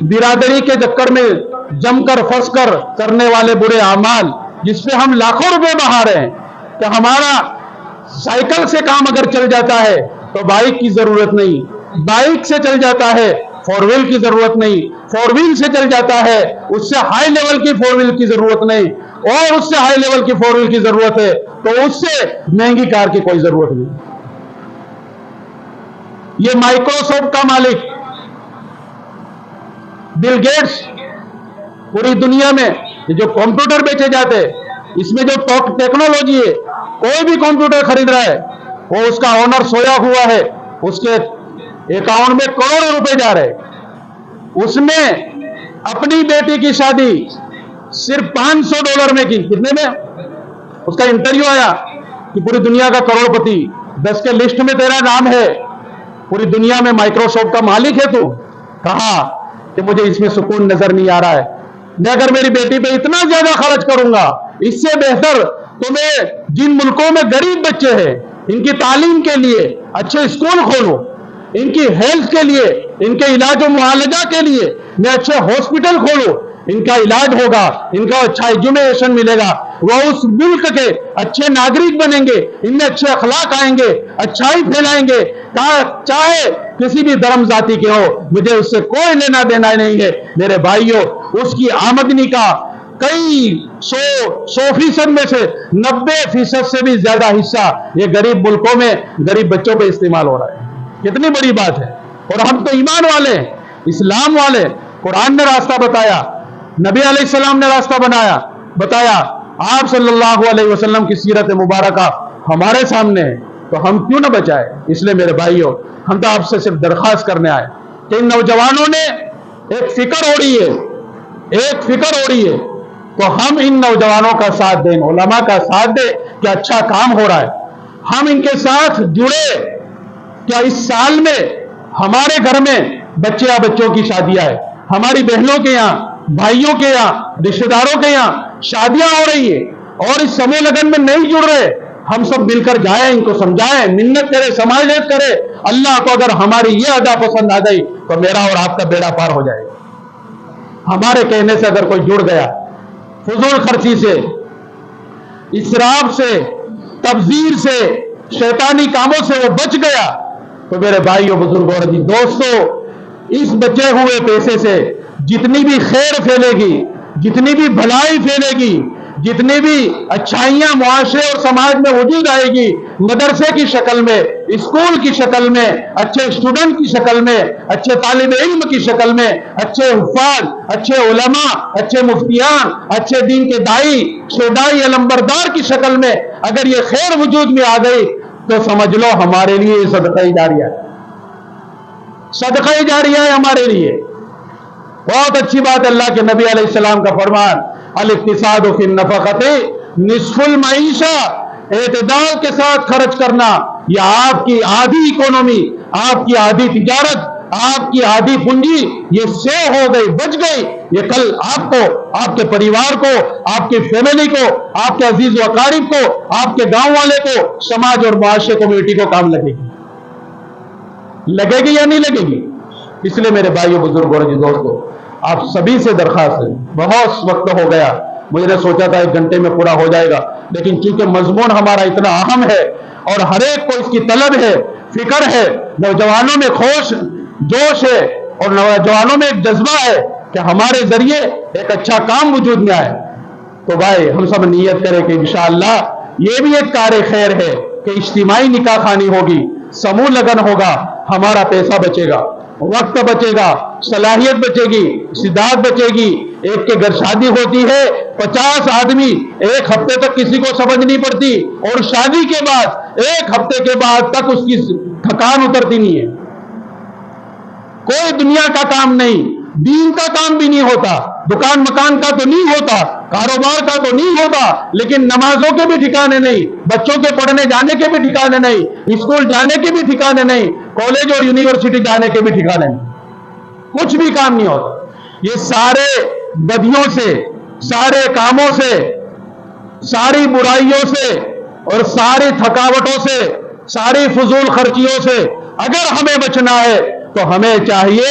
برادری کے چکر میں جم کر پھنس کر کرنے والے برے اعمال جس پہ ہم لاکھوں روپے بہا رہے ہیں کہ ہمارا سائیکل سے کام اگر چل جاتا ہے تو بائک کی ضرورت نہیں، بائک سے چل جاتا ہے فور ویل کی ضرورت نہیں، فور ویل سے چل جاتا ہے اس سے ہائی لیول کی فور ویل کی ضرورت نہیں، اور اس سے ہائی لیول کی فور ویل کی ضرورت ہے تو اس سے مہنگی کار کی کوئی ضرورت نہیں۔ یہ مائکروسافٹ کا مالک بل گیٹس پوری دنیا میں جو کمپیوٹر بیچے جاتے اس میں جو ٹیکنالوجی ہے، کوئی بھی کمپیوٹر خرید رہا ہے وہ اس کا اونر سویا ہوا ہے، اس کے اکاؤنٹ میں کروڑوں روپے جا رہے، اس نے اپنی بیٹی کی شادی صرف $500 میں کی۔ کتنے میں؟ اس کا انٹرویو آیا کہ پوری دنیا کا کروڑ پتی 10 کے لسٹ میں تیرا نام ہے، پوری دنیا میں مائکروسافٹ کا مالک ہے تو؟ کہا کہ مجھے اس میں سکون نظر نہیں آ رہا ہے، میں اگر میری بیٹی پہ اتنا زیادہ خرچ کروں گا اس سے بہتر تو میں جن ملکوں میں غریب بچے ہیں ان کی تعلیم کے لیے اچھے اسکول کھولوں، ان کی ہیلتھ کے لیے، ان کے علاج و معالجہ کے لیے میں اچھے ہاسپٹل کھولوں، ان کا علاج ہوگا، ان کا اچھا ایجوکیشن ملے گا، وہ اس ملک کے اچھے ناگرک بنیں گے، ان میں اچھے اخلاق آئیں گے، اچھائی پھیلائیں گے، چاہے کسی بھی دھرم ذاتی کے ہو، مجھے اس سے کوئی لینا دینا نہیں ہے۔ میرے بھائیوں، اس کی آمدنی کا کئی 100% میں سے 90% سے بھی زیادہ حصہ یہ غریب ملکوں میں غریب بچوں پہ استعمال ہو رہا ہے۔ کتنی بڑی بات ہے۔ اور ہم تو ایمان والے ہیں، اسلام والے، قرآن نے راستہ بتایا، نبی علیہ السلام نے راستہ بتایا، آپ صلی اللہ علیہ وسلم کی سیرت مبارکہ ہمارے سامنے ہے، تو ہم کیوں نہ بچائے؟ اس لیے میرے بھائیوں، ہم تو آپ سے صرف درخواست کرنے آئے کہ ان نوجوانوں نے ایک فکر اوڑی ہے تو ہم ان نوجوانوں کا ساتھ دیں، علماء کا ساتھ دیں کہ اچھا کام ہو رہا ہے، ہم ان کے ساتھ جڑے۔ کیا اس سال میں ہمارے گھر میں بچوں کی شادیاں ہیں، ہماری بہنوں کے یہاں، بھائیوں کے یہاں، رشتہ داروں کے یہاں شادیاں ہو رہی ہیں اور اس سمے لگن میں نہیں جڑ رہے، ہم سب مل کر جائیں، ان کو سمجھائیں، منت کرے، سماجت کرے۔ اللہ کو اگر ہماری یہ ادا پسند آ گئی تو میرا اور آپ کا بیڑا پار ہو جائے گا۔ ہمارے کہنے سے اگر کوئی جڑ گیا، فضول خرچی سے، اسراف سے، تبذیر سے، شیطانی کاموں سے وہ بچ گیا تو میرے بھائیوں، بزرگوں اور دوستوں، اس بچے ہوئے پیسے سے جتنی بھی خیر پھیلے گی، جتنی بھی بھلائی پھیلے گی، جتنی بھی اچھائیاں معاشرے اور سماج میں وجود آئے گی، مدرسے کی شکل میں، اسکول کی شکل میں، اچھے اسٹوڈنٹ کی شکل میں، اچھے طالب علم کی شکل میں، اچھے حفاظ، اچھے علماء، اچھے مفتیان، اچھے دین کے دائی، شہدائی علمبردار کی شکل میں اگر یہ خیر وجود میں آ گئی تو سمجھ لو ہمارے لیے یہ صدقہ جاریہ ہے، صدقہ جاریہ ہے ہمارے لیے۔ بہت اچھی بات، اللہ کے نبی علیہ السلام کا فرمان، الاقتصاد فی النفقۃ نصف المعیشہ، اعتدال کے ساتھ خرچ کرنا، یہ آپ کی آدھی اکانومی، آپ کی آدھی تجارت، آپ کی آدھی پونجی یہ سیو ہو گئی، بچ گئی، یہ کل آپ کو، آپ کے پریوار کو، آپ کی فیملی کو، آپ کے عزیز و اقارب کو، آپ کے گاؤں والے کو، سماج اور معاشرے کمیونٹی کو کام لگے گی یا نہیں لگے گی؟ اس لیے میرے بھائیوں، بزرگوں اور دوستوں، آپ سبھی سے درخواست ہے، بہت وقت ہو گیا، مجھے نے سوچا تھا 1 گھنٹے میں پورا ہو جائے گا، لیکن چونکہ مضمون ہمارا اتنا اہم ہے اور ہر ایک کو اس کی طلب ہے، فکر ہے، نوجوانوں میں جوش ہے اور نوجوانوں میں ایک جذبہ ہے کہ ہمارے ذریعے ایک اچھا کام وجود میں آئے، تو بھائی ہم سب نیت کریں کہ انشاءاللہ یہ بھی ایک کار خیر ہے کہ اجتماعی نکاح خوانی ہوگی، سموہ لگن ہوگا، ہمارا پیسہ بچے گا، وقت بچے گا، صلاحیت بچے گی، استعداد بچے گی۔ ایک کے گھر شادی ہوتی ہے، 50 آدمی، 1 ہفتے تک کسی کو سمجھ نہیں پڑتی، اور شادی کے بعد 1 ہفتے کے بعد تک اس کی تھکان اترتی نہیں ہے۔ کوئی دنیا کا کام نہیں، دین کا کام بھی نہیں ہوتا، دکان مکان کا تو نہیں ہوتا، کاروبار کا تو نہیں ہوتا، لیکن نمازوں کے بھی ٹھکانے نہیں، بچوں کے پڑھنے جانے کے بھی ٹھکانے نہیں، اسکول جانے کے بھی ٹھکانے نہیں، کالج اور یونیورسٹی جانے کے بھی ٹھکانے نہیں، کچھ بھی کام نہیں ہوتا۔ یہ سارے بدیوں سے، سارے کاموں سے، ساری برائیوں سے اور ساری تھکاوٹوں سے، ساری فضول خرچیوں سے اگر ہمیں بچنا ہے تو ہمیں چاہیے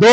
2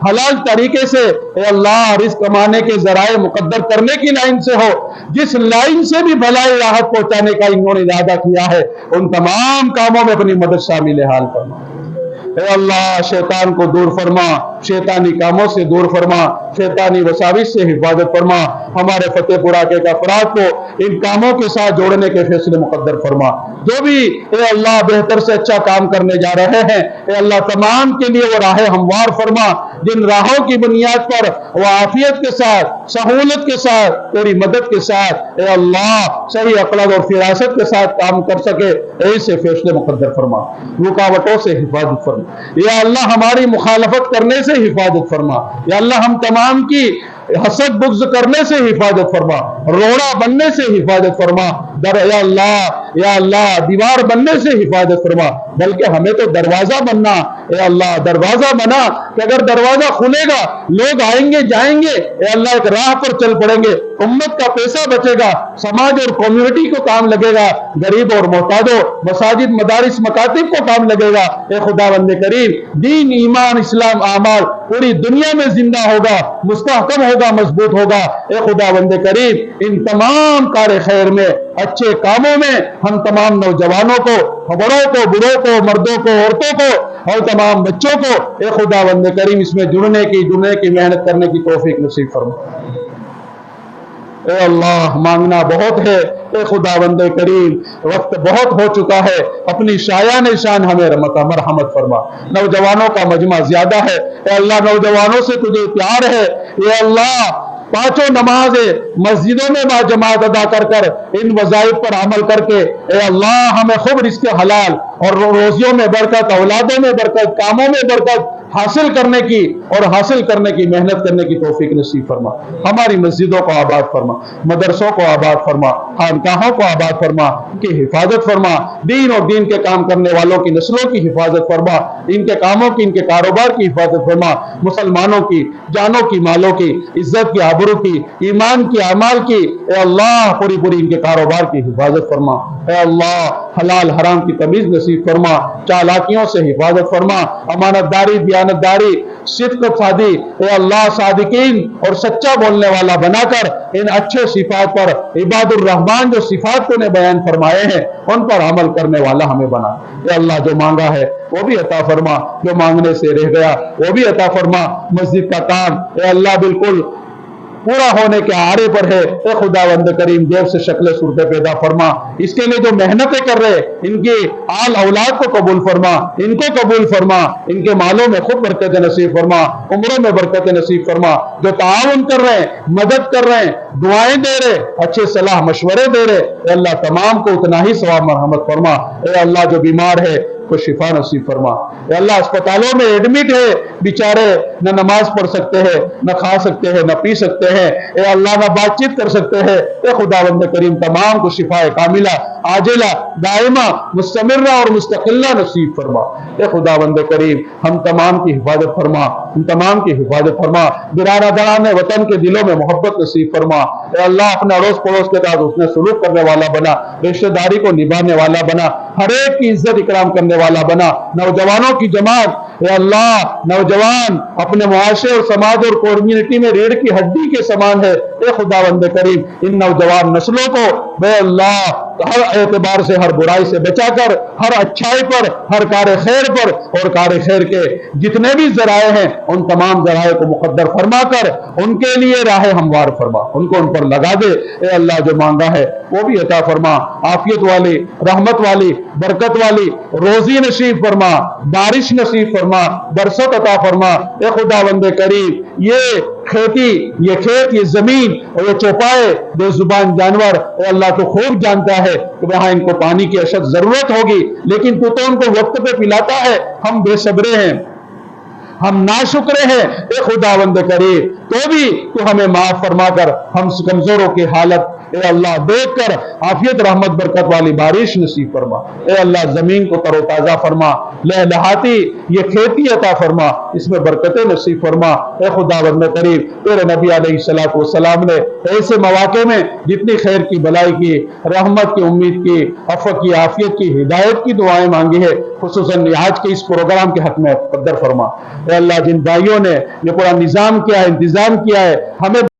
حلال طریقے سے اے اللہ رزق کمانے کے ذرائع مقدر کرنے کی لائن سے ہو، جس لائن سے بھی بھلائی راحت پہنچانے کا انہوں نے ارادہ کیا ہے، ان تمام کاموں میں اپنی مدد شامل حال فرما۔ اے اللہ شیطان کو دور فرما، شیطانی کاموں سے دور فرما، شیطانی وساوس سے حفاظت فرما، ہمارے فتح پور علاقے کے افراد کو ان کاموں کے ساتھ جوڑنے کے فیصلے مقدر فرما۔ جو بھی اے اللہ بہتر سے اچھا کام کرنے جا رہے ہیں اے اللہ تمام کے لیے وہ راہیں ہموار فرما، جن راہوں کی بنیاد پر وہ عافیت کے ساتھ، سہولت کے ساتھ، تیری مدد کے ساتھ اے اللہ صحیح عقل اور فراست کے ساتھ کام کر سکے، ایسے فیصلے مقدر فرما، رکاوٹوں سے حفاظت فرما۔ یا اللہ ہماری مخالفت کرنے سے حفاظت فرما، یا اللہ ہم تمام کی حسد بغض کرنے سے حفاظت فرما، روڑا بننے سے حفاظت فرما، یا اللہ دیوار بننے سے حفاظت فرما، بلکہ ہمیں تو دروازہ بننا اے اللہ، دروازہ بنا کہ اگر دروازہ کھلے گا لوگ آئیں گے جائیں گے اے اللہ، ایک راہ پر چل پڑیں گے، امت کا پیسہ بچے گا، سماج اور کمیونٹی کو کام لگے گا، غریب اور محتاجوں، مساجد مدارس مکاتب کو کام لگے گا، اے خداوند کریم دین ایمان اسلام اعمال پوری دنیا میں زندہ ہوگا، مستحکم ہوگا، مضبوط ہوگا۔ اے خداوند کریم ان تمام کار خیر میں، اچھے کاموں میں ہم تمام نوجوانوں کو، بڑوں کو، بوڑھوں کو، مردوں کو، عورتوں کو اور تمام بچوں کو اے خداوند کریم اس میں جڑنے کی محنت کرنے کی توفیق نصیب فرما۔ اے اللہ مانگنا بہت ہے، اے خداوند کریم وقت بہت ہو چکا ہے، اپنی شایان شان ہمیں مرحمت فرما۔ نوجوانوں کا مجمع زیادہ ہے اے اللہ، نوجوانوں سے تجھے پیار ہے اے اللہ، پانچوں نمازیں مسجدوں میں با جماعت ادا کر ان وظائف پر عمل کر کے اے اللہ ہمیں خوب رزق حلال اور روزیوں میں برکت، اولادوں میں برکت، کاموں میں برکت حاصل کرنے کی محنت کرنے کی توفیق نصیب فرما۔ ہماری مسجدوں کو آباد فرما، مدرسوں کو آباد فرما، خانقاہوں کو آباد فرما، ان کی حفاظت فرما، دین اور دین کے کام کرنے والوں کی نسلوں کی حفاظت فرما، ان کے کاموں کی، ان کے کاروبار کی حفاظت فرما، مسلمانوں کی جانوں کی، مالوں کی، عزت کی، آبرو کی، ایمان کی، اعمال کی اے اللہ پوری ان کے کاروبار کی حفاظت فرما۔ اے اللہ حلال حرام کی تمیز نصیب فرما، چالاکیوں سے حفاظت فرما، امانت داری، دیانت داری، صدق صادی اے اللہ صادقین اور سچا بولنے والا بنا کر ان اچھے صفات پر عباد الرحمن جو صفات کو نے بیان فرمائے ہیں ان پر عمل کرنے والا ہمیں بنا۔ اے اللہ جو مانگا ہے وہ بھی عطا فرما، جو مانگنے سے رہ گیا وہ بھی عطا فرما۔ مسجد کا کام اے اللہ بالکل پورا ہونے کے آرے پر ہے، اے خداوند کریم دیر سے شکل صورت پیدا فرما، اس کے لیے جو محنتیں کر رہے ان کی آل اولاد کو قبول فرما، ان کو قبول فرما، ان کے مالوں میں خود برکت نصیب فرما، عمروں میں برکت نصیب فرما، جو تعاون کر رہے ہیں، مدد کر رہے ہیں، دعائیں دے رہے، اچھے صلاح مشورے دے رہے اے اللہ تمام کو اتنا ہی ثواب مرحمت فرما۔ اے اللہ جو بیمار ہے کو شفا نصیب فرما۔ اے اللہ اسپتالوں میں ایڈمٹ ہے بیچارے، نہ نماز پڑھ سکتے ہیں، نہ کھا سکتے ہیں، نہ پی سکتے ہیں اے اللہ، نہ بات چیت کر سکتے ہیں، اے خداوند کریم تمام کو شفا کاملہ عاجلہ دائمہ مستمرہ اور مستقلہ نصیب فرما۔ اے خداوند کریم ہم تمام کی حفاظت فرما، ہم تمام کی حفاظت فرما، برادران وطن کے دلوں میں محبت نصیب فرما۔ اے اللہ اپنے اڑوس پڑوس کے ساتھ اس نے سلوک کرنے والا بنا، رشتہ داری کو نبھانے والا بنا، ہر ایک کی عزت اکرام کرنے والا بنا۔ نوجوانوں کی جماعت اے اللہ، نوجوان اپنے معاشرے اور سماج اور کمیونٹی میں ریڑھ کی ہڈی کے سامان ہے، اے خداوند کریم ان نوجوان نسلوں کو بے اللہ ہر اعتبار سے، ہر برائی سے بچا کر، ہر اچھائی پر، ہر کار خیر پر اور کار خیر کے جتنے بھی ذرائع ہیں ان تمام ذرائع کو مقدر فرما کر ان کے لیے راہ ہموار فرما، ان کو ان پر لگا دے۔ اے اللہ جو مانگا ہے وہ بھی عطا فرما، عافیت والی، رحمت والی، برکت والی روزی نصیب فرما، بارش نصیب فرما، برست عطا فرما۔ اے خداوند کریم یہ کھیتی، یہ کھیت، یہ زمین اور یہ چوپائے بے زبان جانور اے اللہ تو خوب جانتا ہے کہ وہاں ان کو پانی کی اشد ضرورت ہوگی، لیکن تو ان کو وقت پہ پلاتا ہے، ہم بے صبرے ہیں، ہم ناشکرے ہیں اے خداوند کریم، تو بھی تو ہمیں معاف فرما کر ہم کمزوروں کی حالت اے اللہ دیکھ کر عافیت رحمت برکت والی بارش نصیب فرما، اے اللہ زمین کو تر و تازہ فرما، لہلہاتی یہ کھیتی عطا فرما، اس میں برکتیں نصیب فرما، اے خداوند کریم تیرے نبی علیہ السلام نے ایسے مواقع میں جتنی خیر کی بلائی کی رحمت کی امید کی عفو کی عافیت کی ہدایت کی دعائیں مانگی ہے، خصوصاً آج کے اس پروگرام کے حق میں قدر فرما، اے اللہ جن بھائیوں نے یہ پورا نظام کیا ہے انتظام کیا ہے ہمیں